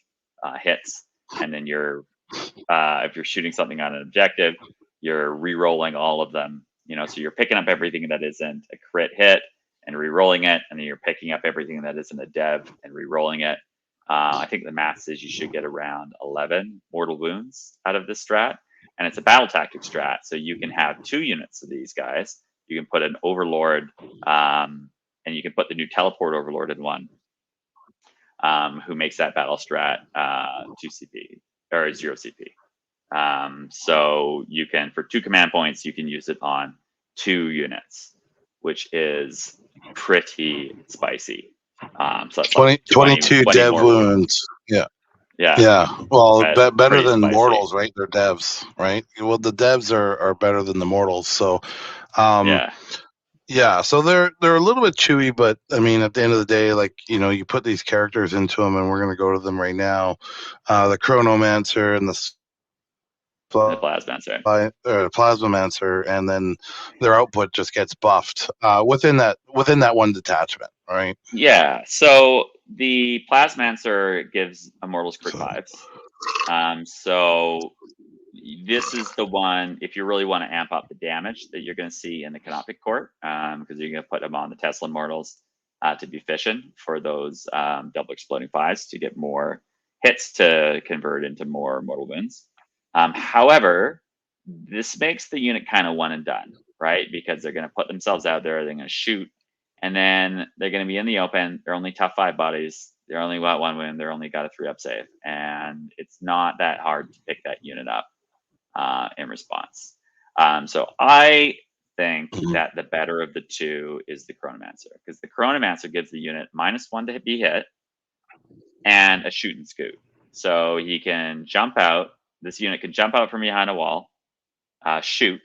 hits, and then your if you're shooting something on an objective, you're re-rolling all of them. So you're picking up everything that isn't a crit hit and re-rolling it, and then you're picking up everything that isn't a dev and re-rolling it. I think the math says you should get around 11 mortal wounds out of this strat, and it's a battle tactic strat, so you can have 2 units of these guys. You can put an overlord, and you can put the new teleport overlord in one, who makes that battle strat 2 CP or 0 CP. So you can, for 2 command points, you can use it on 2 units, which is pretty spicy. So that's like 22 20 dev more wounds. Yeah. Yeah. Yeah. Well, That's better pretty than spicy. mortals, right? They're devs, right? Well, the devs are better than the mortals. So, Yeah. yeah, so they're a little bit chewy, but I mean, at the end of the day, like, you put these characters into them, and we're going to go to them right now. The Chronomancer and the The Plasmancer. Plasmamancer, and then their output just gets buffed within that one detachment, right? Yeah. So the Plasmancer gives Immortals crit 5s. So this is the one, if you really want to amp up the damage that you're going to see in the Canopic Court, because you're going to put them on the Tesla Immortals to be efficient for those double exploding 5s to get more hits to convert into more mortal wounds. However, this makes the unit kind of one and done, right? Because they're going to put themselves out there, they're going to shoot, and then they're going to be in the open. They're only tough 5 bodies. They're only got 1 wound. They're only got a 3-up save, and it's not that hard to pick that unit up in response. So I think that the better of the 2 is the Chronomancer, because the Chronomancer gives the unit -1 to be hit and a shoot and scoot. So he can jump out. This unit can jump out from behind a wall, shoot.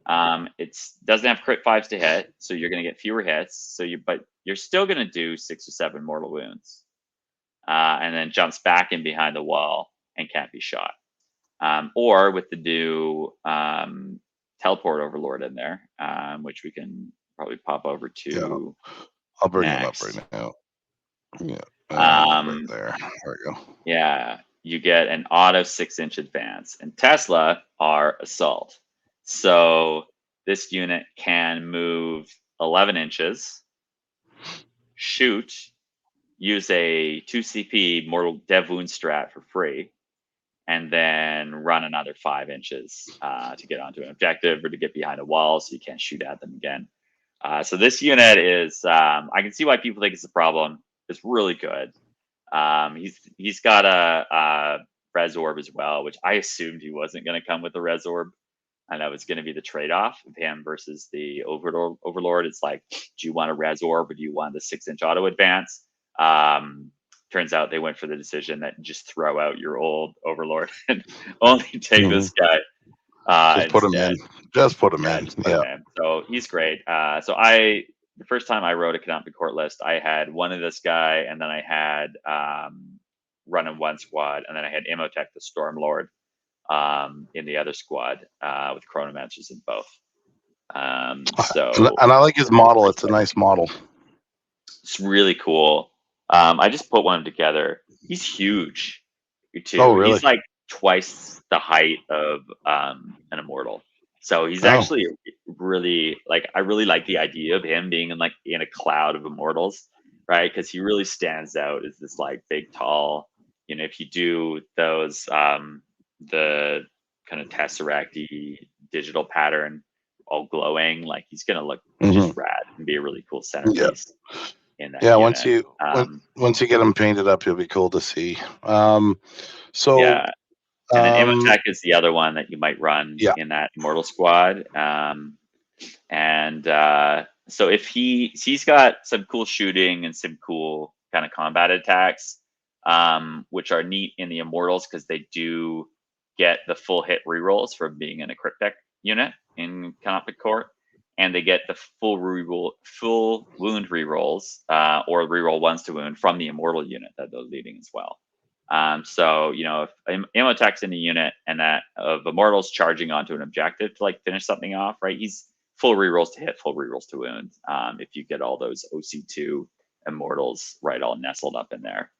It doesn't have crit 5s to hit, so you're going to get fewer hits. But you're still going to do 6 or 7 mortal wounds, and then jumps back in behind the wall and can't be shot. Or with the new teleport overlord in there, which we can probably pop over to. I'll bring him up right now. Yeah, right there. There we go. Yeah, you get an auto 6-inch advance, and Tesla are assault. So this unit can move 11 inches, shoot, use a 2 CP mortal dev wound strat for free, and then run another 5 inches to get onto an objective or to get behind a wall so you can't shoot at them again. So this unit is, I can see why people think it's a problem. It's really good. He's got a res orb as well, which I assumed he wasn't going to come with a res orb, and that was going to be the trade-off of him versus the overlord. It's like, do you want a res orb or do you want the 6-inch auto advance? Turns out they went for the decision that just throw out your old overlord and only take this guy. Just put him in. Just put him in. Just put him in. So he's great. The first time I wrote a Canopy Court list, I had one of this guy, and then I had running one squad, and then I had Imhotep the Stormlord in the other squad with Chronomancers in both. And I like his model. It's a nice model. It's really cool. I just put one together. He's huge too. Oh, really? He's like twice the height of an immortal. So he's actually really, like, I really like the idea of him being in a cloud of immortals, right? Because he really stands out as this like big, tall. If you do those the kind of tesseract-y digital pattern, all glowing, like he's gonna look just rad and be a really cool centerpiece. In that unit. Once you get him painted up, he'll be cool to see. Yeah. And then Imhotep is the other one that you might run in that immortal squad. So if he's got some cool shooting and some cool kind of combat attacks, which are neat in the immortals because they do get the full hit rerolls from being in a cryptech unit in Canopic Court, and they get the full wound rerolls or reroll 1s to wound from the immortal unit that they're leading as well. So if Imhotep's in the unit and that of immortals charging onto an objective to like finish something off, right? He's full rerolls to hit, full rerolls to wound. If you get all those OC2 immortals right all nestled up in there.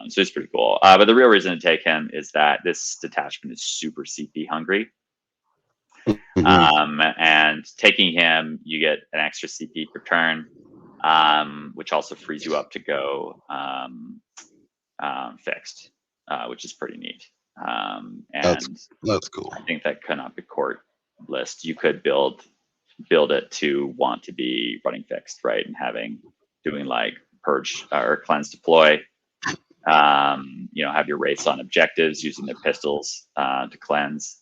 So it's pretty cool. But the real reason to take him is that this detachment is super CP hungry. And taking him, you get an extra CP per turn, which also frees you up to go fixed, which is pretty neat. And That's cool. I think that Canopy Court list, you could build it to want to be running fixed, right? And doing like purge or cleanse deploy. Have your wraiths on objectives using their pistols to cleanse.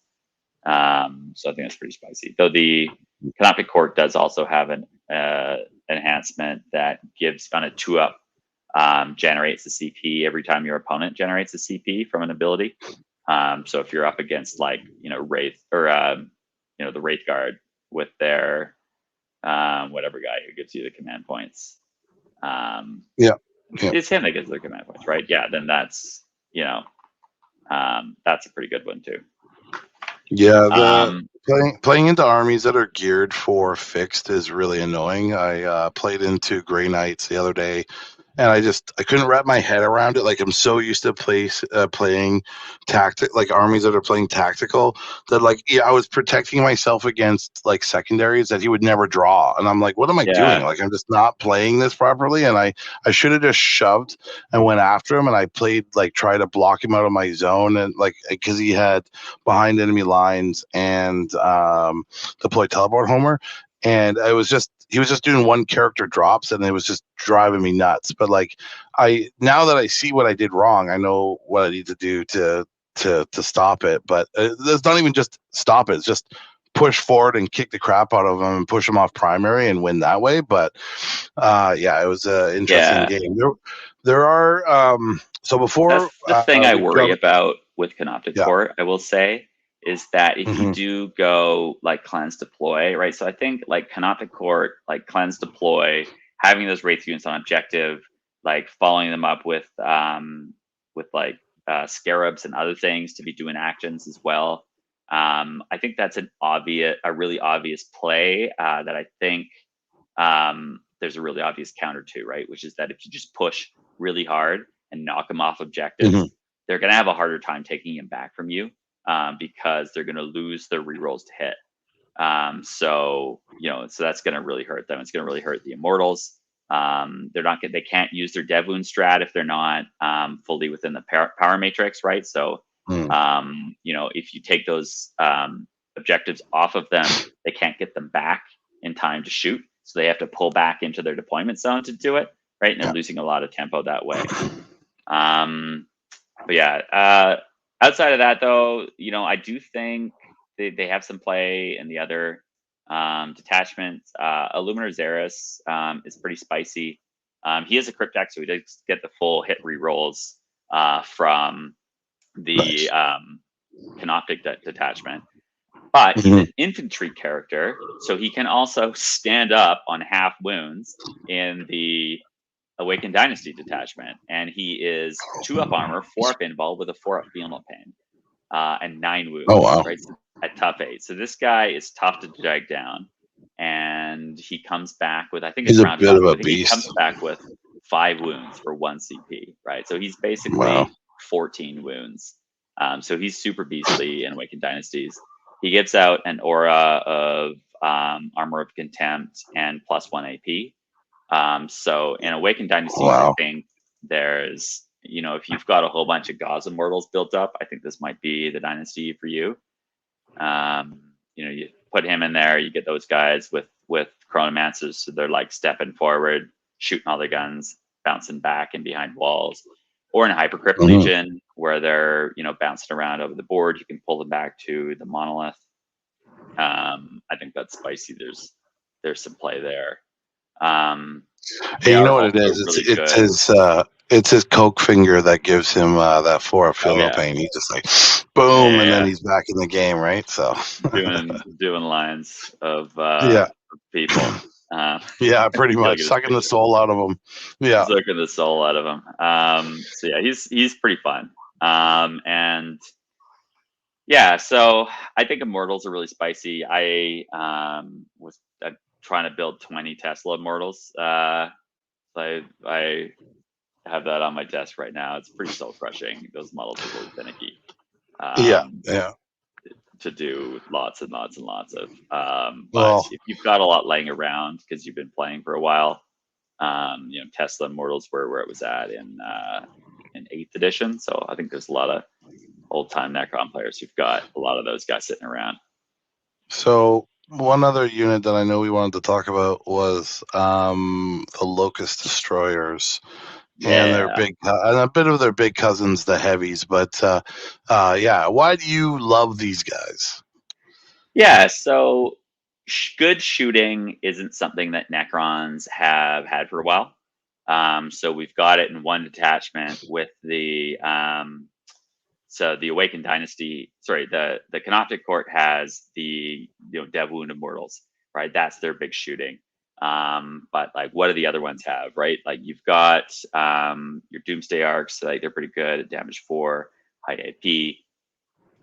So I think that's pretty spicy. Though the Canopy Court does also have an enhancement that gives on a 2-up, generates a CP every time your opponent generates a CP from an ability. So if you're up against Wraith or the Wraith Guard with their whatever guy who gives you the command points. It's him that gives the command points, right? Yeah, then that's that's a pretty good one too. Yeah, playing into armies that are geared for fixed is really annoying. I played into Grey Knights the other day, and I couldn't wrap my head around it. Like, I'm so used to playing armies that are playing tactical, that I was protecting myself against like secondaries that he would never draw, and I'm like, what am I doing? Like, I'm just not playing this properly, and I should have just shoved and went after him, and I played try to block him out of my zone, and because he had behind enemy lines and deploy teleport homer, and he was just doing one character drops, and it was just driving me nuts. But now that I see what I did wrong, I know what I need to do to stop it. But it's not even just stop it; it's just push forward and kick the crap out of him and push him off primary and win that way. But it was an interesting game. There are so before the thing I worry about with Canoptic Court, I will say, is that if you do go cleanse deploy, right? So I think Canoptic Court, cleanse deploy, having those Wraith units on objective, following them up with scarabs and other things to be doing actions as well. I think that's a really obvious play that I think there's a really obvious counter to, right? Which is that if you just push really hard and knock them off objectives, they're going to have a harder time taking him back from you because they're going to lose their rerolls to hit. So that's going to really hurt them. It's going to really hurt the Immortals. They can't use their Dev Wound strat if they're not fully within the power matrix, right? So if you take those objectives off of them, they can't get them back in time to shoot. So they have to pull back into their deployment zone to do it, right? And they're losing a lot of tempo that way. Outside of that, though, I do think they have some play in the other detachments. Illuminator Xeris is pretty spicy. He is a Cryptek, so he does get the full hit rerolls from the Canoptic detachment. But he's an infantry character, so he can also stand up on half wounds in the Awakened Dynasty detachment. And he is 2-up armor, 4-up invul with a 4-up Feel Pain, and 9 wounds. Oh, wow. Right? So at tough 8. So this guy is tough to drag down. And he comes back with, I think he's a bit of a beast. He comes back with 5 wounds for 1 CP, right? So he's basically 14 wounds. So he's super beastly in Awakened Dynasties. He gives out an aura of Armor of Contempt and +1 AP. So in Awakened Dynasties, I think there's, if you've got a whole bunch of Gauss Immortals built up, I think this might be the dynasty for you. You put him in there, you get those guys with Chronomancers, so they're stepping forward, shooting all their guns, bouncing back and behind walls. Or in Hypercrypt Legion, where they're bouncing around over the board, you can pull them back to the monolith. I think that's spicy. There's some play there. Hey, you know what it is? It's his coke finger that gives him that 4-up Feel Pain. He's just boom, and then he's back in the game, right? So doing lines of people. Pretty much sucking the soul out of them. Yeah, sucking the soul out of them. So he's pretty fun. So I think Immortals are really spicy. I was trying to build 20 Tesla Immortals. I have that on my desk right now. It's pretty soul crushing. Those models are really finicky. Yeah, Um, yeah. to do lots and lots and lots of. But Well, if you've got a lot laying around because you've been playing for a while, Tesla Immortals were where it was at in 8th edition. So I think there's a lot of old time Necron players who've got a lot of those guys sitting around. so one other unit that I know we wanted to talk about was the Locust Destroyers. And their Yeah. big, and a bit of their big cousins, the heavies. But yeah, why do you love these guys? Yeah. So good shooting isn't something that Necrons have had for a while. So we've got it in one detachment with so the Awakened Dynasty, sorry, the Canoptic Court has the Dev Wound Immortals, right? That's their big shooting. But like, what do the other ones have, right? Like you've got your Doomsday Arcs, like they're pretty good at damage 4, high AP.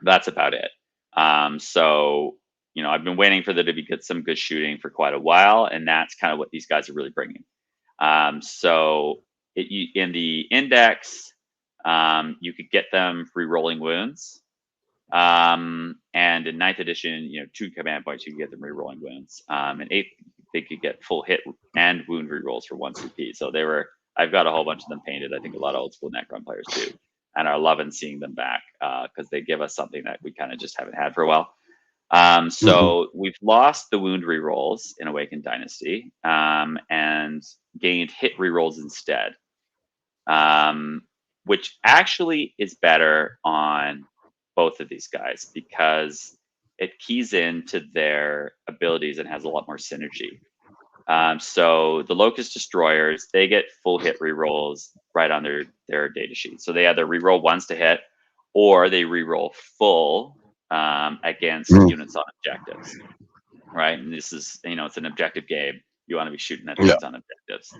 That's about it. So I've been waiting for there to be some good shooting for quite a while, and that's kind of what these guys are really bringing. In the index, you could get them free rolling wounds. And in 9th edition, 2 command points, you can get them re-rolling wounds. In 8th, they could get full hit and wound re-rolls for 1 CP. So I've got a whole bunch of them painted. I think a lot of old school Necron players do, and are loving seeing them back because they give us something that we kind of just haven't had for a while. Mm-hmm. So we've lost the wound re-rolls in Awakened Dynasty and gained hit re-rolls instead, which actually is better on both of these guys because it keys into their abilities and has a lot more synergy. So the Locust Destroyers, they get full hit rerolls right on their data sheet. So they either reroll ones to hit, or they reroll full against units on objectives, right? And this is, it's an objective game. You want to be shooting at Yeah. things on objectives,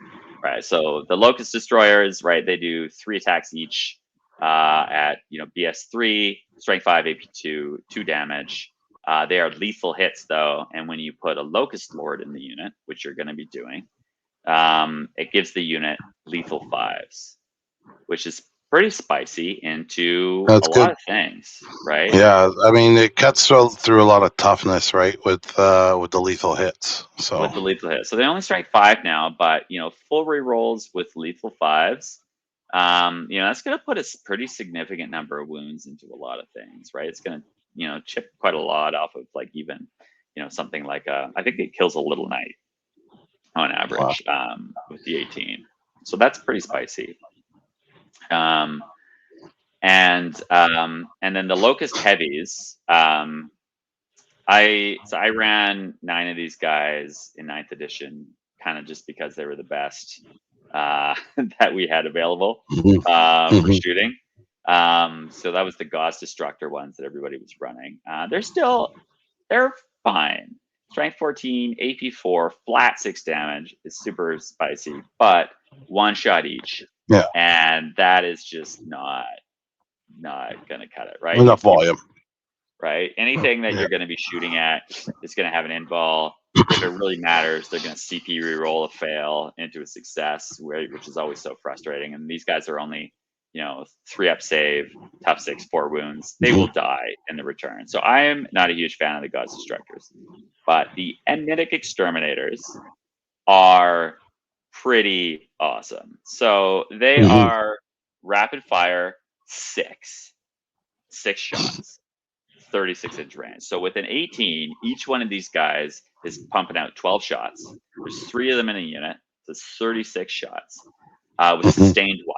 right? So the Locust Destroyers, right? They do 3 attacks each at BS3, Strength 5, AP 2, 2 damage. They are lethal hits though, and when you put a Locust Lord in the unit, which you're going to be doing, it gives the unit lethal 5s, which is pretty spicy into a That's lot good. of things, right? Yeah, I mean, it cuts through a lot of toughness, right, with the lethal hits. So With the lethal hit. So they only strike 5 now, but full rerolls with lethal 5s. That's going to put a pretty significant number of wounds into a lot of things, right? It's going to chip quite a lot off of like even something like I think it kills a little knight on wow. average with the 18. So that's pretty spicy. Um, and then the Locust Heavies. I ran 9 of these guys in 9th edition, kind of just because they were the best that we had available Mm-hmm. for Mm-hmm. shooting. So that was the Gauss Destructor ones that everybody was running. They're fine. Strength 14, AP 4, flat 6 damage is super spicy, but 1 shot each, Yeah, and that is just not gonna cut it, right? enough volume. Right? Anything that Yeah. you're going to be shooting at is going to have an end ball. If it really matters, they're going to CP reroll a fail into a success, which is always so frustrating. And these guys are only, 3-up save, tough 6, 4 wounds. They will die in the return. So I am not a huge fan of the Gods Destructors, but the Enitic Exterminators are pretty awesome. So they Mm-hmm. are rapid fire 6 shots. 36-inch range. So with an 18, each one of these guys is pumping out 12 shots. There's 3 of them in a unit, so it's 36 shots with Mm-hmm. sustained 1.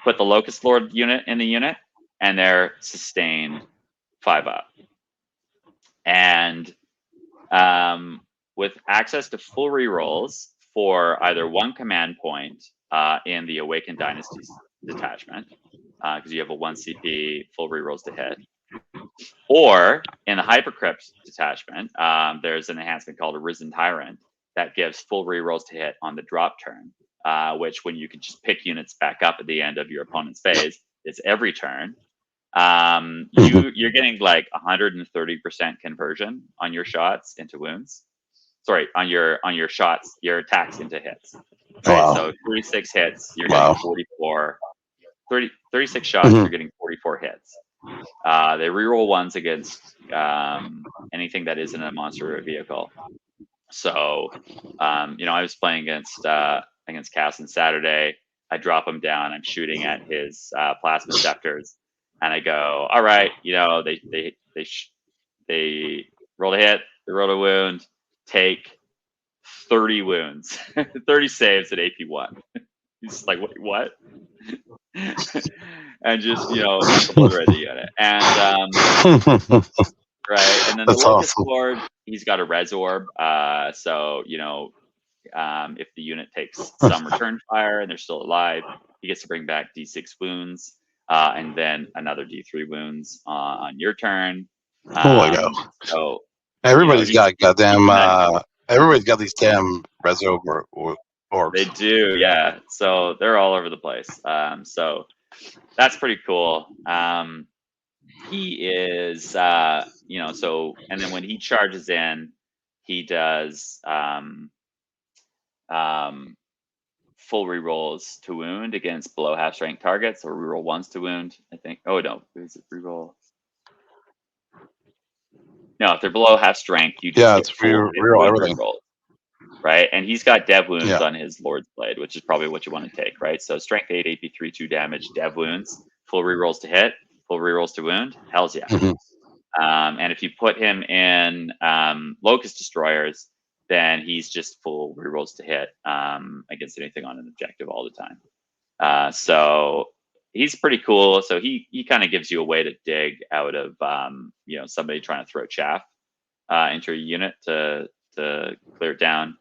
Put the Locust Lord unit in the unit, and they're sustained 5-up. And with access to full rerolls for either 1 command point in the Awakened Dynasties detachment, because you have a 1 CP full rerolls to hit, or in the Hypercrypt detachment, there's an enhancement called a Risen Tyrant that gives full rerolls to hit on the drop turn, which when you can just pick units back up at the end of your opponent's phase, it's every turn. You're getting like 130% conversion on your shots into wounds. Sorry, on your shots, your attacks into hits. right? Wow. So 36 hits, you're getting Wow. 44. 36 shots, Mhm. you're getting 44 hits. They reroll ones against anything that isn't a monster or a vehicle. So, I was playing against Cass on Saturday. I drop him down. I'm shooting at his plasma scepters, and I go, "All right, they rolled a hit, they rolled a wound, take 30 wounds, 30 saves at AP1." He's just like, "Wait, what?" And just obliterate the unit. And right, and then the That's Locust awesome. Lord, he's got a res orb. So if the unit takes Oh some return fire and they're still alive, he gets to bring back D6 wounds, and then another D3 wounds on your turn. my god. So Everybody's he's got goddamn. nice. Everybody's got these damn reso They orbs. do, yeah. So they're all over the place. So that's pretty cool. He is, and then when he charges in, he does full rerolls to wound against below half strength targets, or reroll ones to wound. I think. Oh no, is it reroll? No, if they're below half strength, you just Yeah, get it's full real, hit real wound everything. reroll, right? And he's got dev wounds Yeah. on his Lord's Blade, which is probably what you want to take, right? So strength 8, AP3, 2 damage, dev wounds, full rerolls to hit, full rerolls to wound. Hell's yeah. Mhm. And if you put him in Locust Destroyers, then he's just full rerolls to hit against anything on an objective all the time. So he's pretty cool. So he kind of gives you a way to dig out of somebody trying to throw chaff into a unit to clear it down.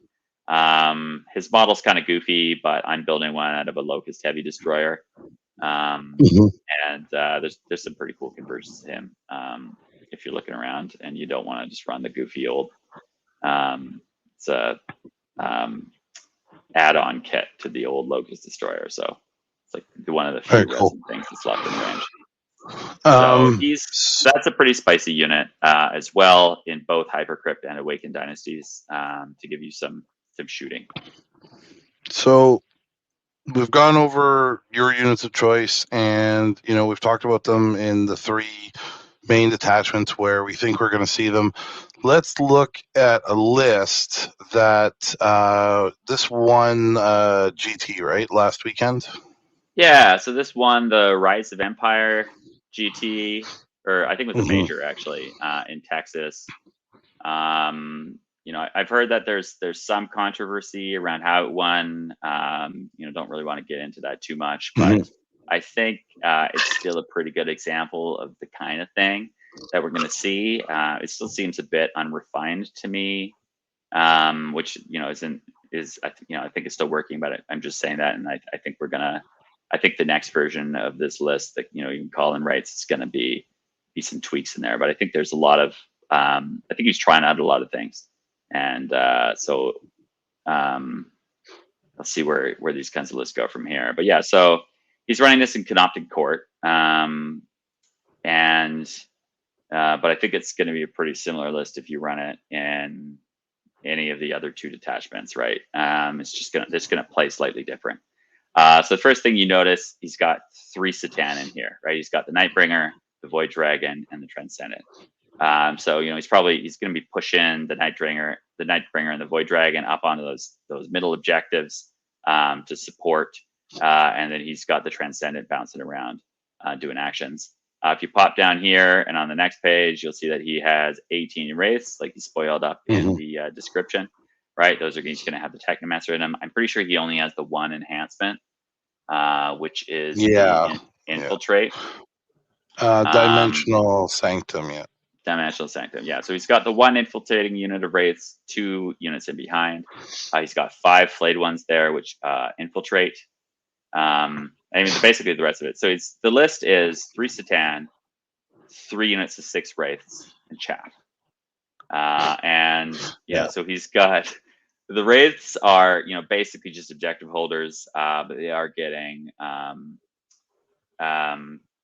His model's kind of goofy, but I'm building one out of a Locust Heavy Destroyer. Mhm. And there's some pretty cool conversions to him if you're looking around and you don't want to just run the goofy old it's a add-on kit to the old Locust Destroyer, so it's like one of the Very few cool. resin things that's left in range. So that's a pretty spicy unit as well in both Hypercrypt and Awakened Dynasties to give you some shooting. So we've gone over your units of choice, and we've talked about them in the 3 main detachments where we think we're going to see them. Let's look at a list that this one GT, right, last weekend. Yeah, so this one, the Rise of Empire GT, or I think it was a Mhm. major actually in Texas. I've heard that there's some controversy around how it won. Don't really want to get into that too much, but Mhm. I think it's still a pretty good example of the kind of thing that we're going to see. It still seems a bit unrefined to me, which I think it's still working, but I'm just saying that, and I think I think the next version of this list that even Colin writes is going to be some tweaks in there, but I think there's a lot of I think he's trying out a lot of things, and so let's see where these kinds of lists go from here. But yeah, so he's running this in Canoptic Court, and but I think it's going to be a pretty similar list if you run it in any of the other 2 detachments, right? It's just gonna play slightly different. So the first thing you notice, he's got 3 Satan in here, right? He's got the Nightbringer, the Void Dragon, and the Transcendent. So he's going to be pushing the Nightbringer, and the Void Dragon up onto those middle objectives to support, and then he's got the Transcendent bouncing around doing actions. If you pop down here and on the next page, you'll see that he has 18 wraiths, like he spoiled up in the description, right? He's going to have the Technomancer in him. I'm pretty sure he only has the 1 enhancement, which is the infiltrate. Dimensional Sanctum, yeah. Dimensional Sanctum, yeah. So he's got the 1 infiltrating unit of wraiths, 2 units in behind. He's got 5 flayed ones there, which infiltrate. Basically the rest of it. So the list is 3 Satan, 3 units of 6 wraiths, and chaff. So he's got the wraiths are basically just objective holders, but they are getting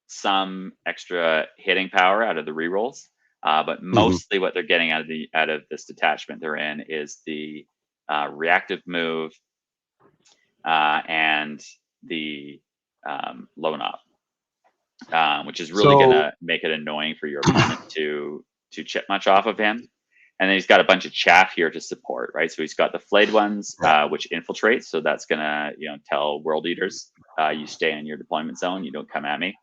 some extra hitting power out of the rerolls. But mostly what they're getting out of this detachment they're in is the reactive move and the loan op, which is really So, gonna make it annoying for your opponent to chip much off of him. And then he's got a bunch of chaff here to support, right? So he's got the flayed ones, which infiltrate. So that's gonna, tell world eaters, you stay in your deployment zone, you don't come at me.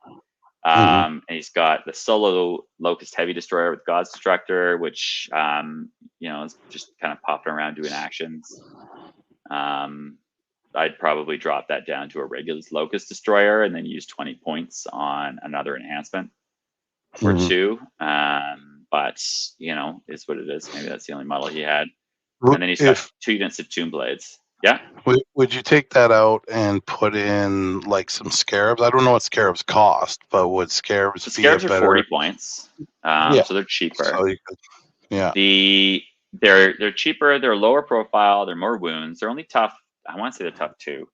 And he's got the solo locust heavy destroyer with God's Destructor, which is just kind of popping around doing actions. I'd probably drop that down to a regular locust destroyer and then use 20 points on another enhancement or two. But is what it is. Maybe that's the only model he had. And then he's got if 2 units of Tomb Blades. Yeah. would you take that out and put in like some scarabs? I don't know what scarabs cost, but would scarabs The be a scarabs are better? 40 points. Yeah. So they're cheaper. So you could, yeah. They're cheaper, they're lower profile, they're more wounds. They're only tough. I want to say they're tough 2.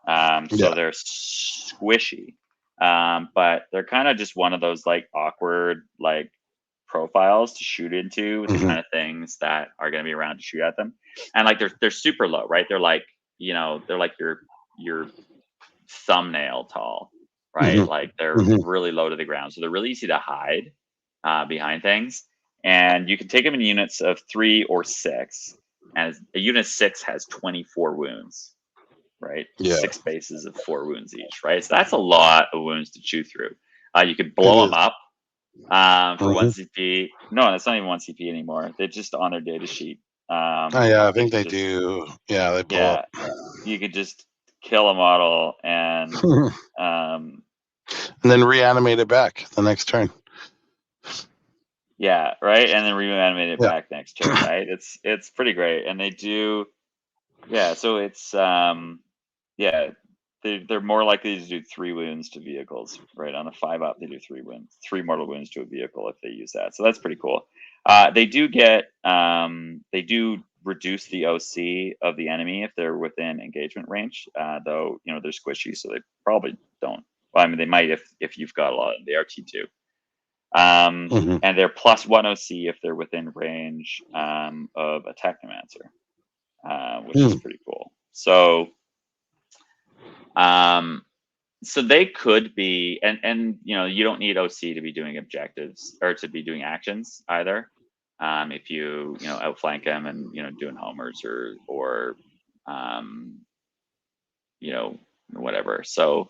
So Yeah. they're squishy. But they're kind of just one of those like awkward like profiles to shoot into with the kind of things that are going to be around to shoot at them. And like they're super low, right? They're like, they're like your thumbnail tall, right? Like they're really low to the ground. So they're really easy to hide behind things. And you can take them in units of 3 or 6. And a unit 6 has 24 wounds, right? Yeah. 6 bases of 4 wounds each, right? So that's a lot of wounds to chew through. You could It blow them is. up for 1 CP. No, that's not even 1 CP anymore. They're just on their data sheet. Oh, yeah, I You think could they just, do. Yeah, they blow yeah, you could just kill a model and up. um, And then reanimate it back the next turn. yeah, right, and then reanimate it Yeah. back next turn, right? It's pretty great, and they do, yeah. So it's yeah, they're more likely to do 3 wounds to vehicles, right? On a 5 up, they do 3 wounds, 3 mortal wounds to a vehicle if they use that. So that's pretty cool. They do get they do reduce the OC of the enemy if they're within engagement range, though they're squishy, so they probably don't. Well, I mean, they might if you've got a lot. They are T2. And they're +1 OC if they're within range of a Technomancer, which is pretty cool. So, they could be, and you don't need OC to be doing objectives or to be doing actions either. If you outflank them and doing homers or whatever. So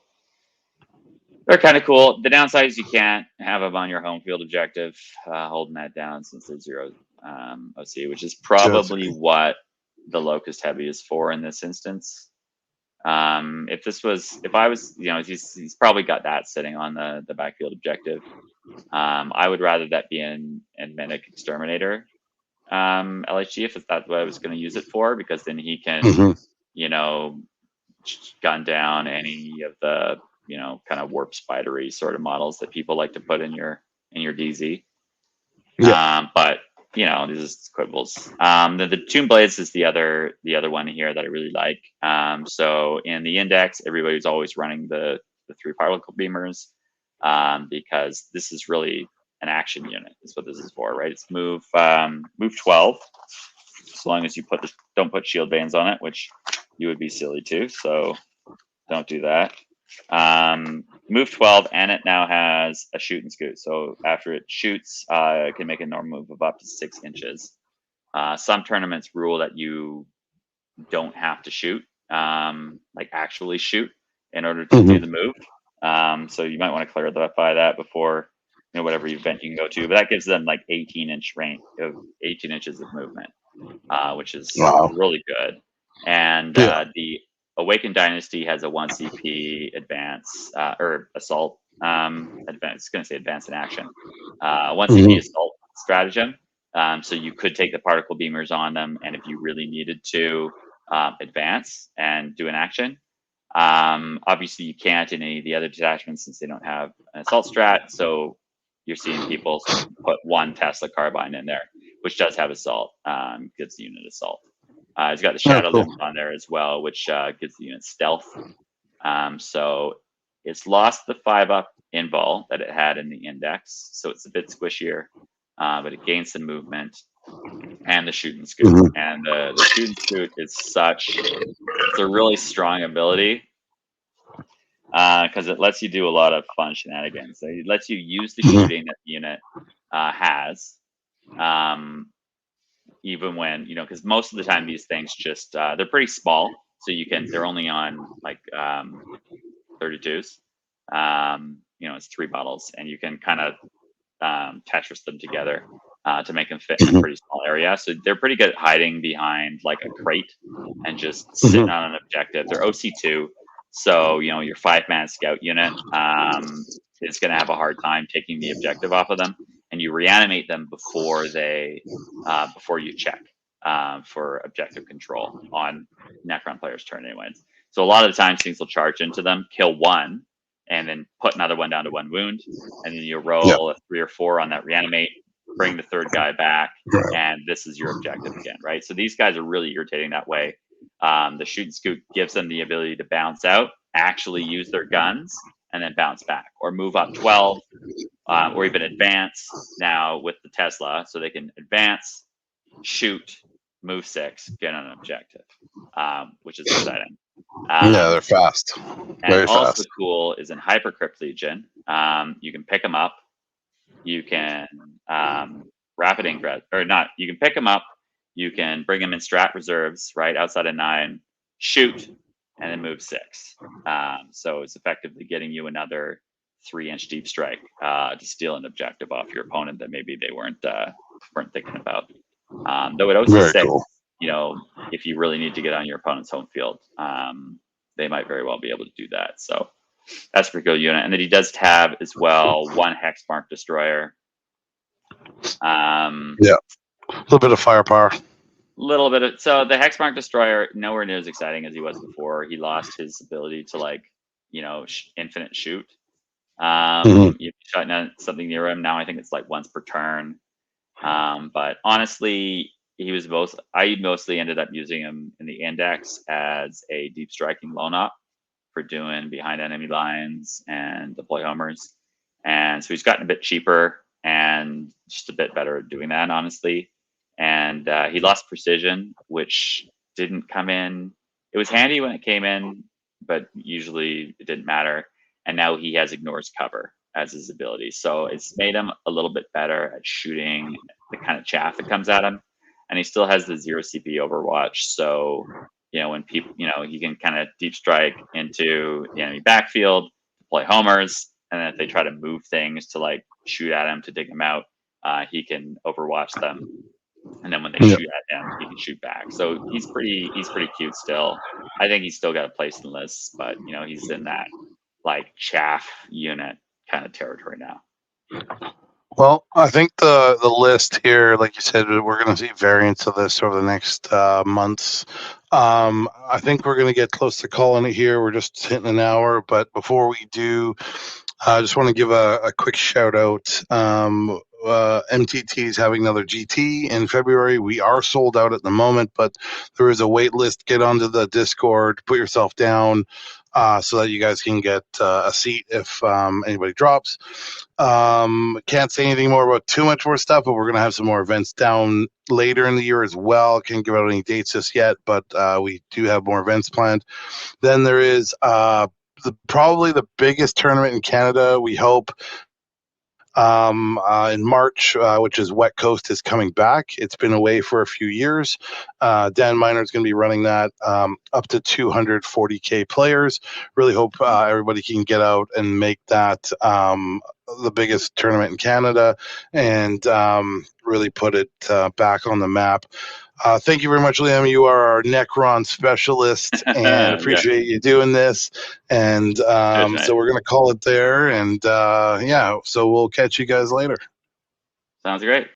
they're kind of cool. The downside is you can't have them on your home field objective, holding that down since they're 0 OC, which is probably what the Locust Heavy is for in this instance. If I was, he's probably got that sitting on the backfield objective. I would rather that be in Medic Exterminator LHG if that's what I was going to use it for, because then he can, gun down any of the kind of warp spidery sort of models that people like to put in your DZ. Yeah. But these is quibbles. The Tomb Blades is the other one here that I really like. So in the index, everybody's always running the 3 particle beamers, because this is really an action unit. Is what this is for, right? It's move 12, as long as you don't put shield bands on it, which you would be silly too. So don't do that. Move 12, and it now has a shoot and scoot. So after it shoots, it can make a normal move of up to 6 inches. Some tournaments rule that you don't have to shoot, like actually shoot, in order to do the move. So you might want to clarify that before whatever event you can go to. But that gives them like 18-inch range of 18 inches of movement, which is Wow. really good. And Yeah. the Awakened Dynasty has a 1 CP advance or assault advance. Going to say advance in action. 1 CP assault stratagem. So you could take the particle beamers on them, and if you really needed to advance and do an action. Obviously, you can't in any of the other detachments since they don't have an assault strat. So you're seeing people put 1 Tesla carbine in there, which does have assault. Gives the unit assault. It's got the shadow limb on there as well, which gives the unit stealth. So it's lost the 5 up invul that it had in the index, so it's a bit squishier. but it gains some movement, and the shoot and scoot. And the shoot and scoot is it's a really strong ability because it lets you do a lot of fun shenanigans. So it lets you use the shooting that the unit has, even when because most of the time these things just they're pretty small, so they're only on like 32s. It's 3 bottles, and you can kind of Tetris them together to make them fit in a pretty small area. So they're pretty good at hiding behind like a crate and just sitting on an objective. They're OC2, so your 5-man scout unit is going to have a hard time taking the objective off of them, and you reanimate them before you check for objective control on Necron player's turn, anyways. So a lot of the times things will charge into them, kill one, and then put another one down to 1 wound, and then you roll a 3 or 4 on that reanimate, bring the third guy back, and this is your objective again, right? So these guys are really irritating that way. The shoot and scoot gives them the ability to bounce out, actually use their guns, and then bounce back, or move up 12, or even advance now with the Tesla, so they can advance, shoot, move 6, get on an objective, which is exciting. Yeah, they're fast. Very and also fast. cool is in Hypercrypt Legion. You can pick them up. You can rapid ingress, or not. You can pick them up. You can bring them in strat reserves, right outside of 9, shoot, and then move 6. So it's effectively getting you another 3-inch deep strike to steal an objective off your opponent that maybe they weren't thinking about. Though at OC6, cool. If you really need to get on your opponent's home field, they might very well be able to do that. So that's a pretty good unit. And then he does have as well 1 Hexmark Destroyer. Yeah, a little bit of firepower. So the Hexmark Destroyer, nowhere near as exciting as he was before. He lost his ability to infinite shoot. You shot something near him. Now I think it's like once per turn. But honestly, I mostly ended up using him in the index as a deep striking lone op for doing behind enemy lines and deploy homers. And so he's gotten a bit cheaper and just a bit better at doing that, honestly. And he lost precision, which didn't come in. It was handy when it came in, but usually it didn't matter. And now he has ignores cover as his ability. So it's made him a little bit better at shooting the kind of chaff that comes at him. And he still has the 0 CP Overwatch. So, when people, he can kind of deep strike into the enemy backfield, deploy homers. And then if they try to move things to shoot at him to dig him out, he can Overwatch them. And then when they shoot at him, he can shoot back. So he's pretty cute still. I think he's still got a place in the list, but he's in that chaff unit kind of territory now. Well, I think the list here, like you said, we're going to see variants of this over the next months. I think we're going to get close to calling it here. We're just hitting an hour, but before we do, I just want to give a quick shout out. MTT is having another GT in February. We are sold out at the moment, but there is a wait list. Get onto the Discord, put yourself down so that you guys can get a seat if anybody drops. Can't say anything more about too much more stuff, but we're going to have some more events down later in the year as well. Can't give out any dates just yet, but we do have more events planned. Then there is probably the biggest tournament in Canada, we hope, in March, which is Wet Coast, is coming back. It's been away for a few years. Dan Miner is going to be running that, up to 240K players. Really hope everybody can get out and make that the biggest tournament in Canada and really put it back on the map. Thank you very much, Liam. You are our Necron specialist, and appreciate you doing this. And so we're going to call it there. And so we'll catch you guys later. Sounds great.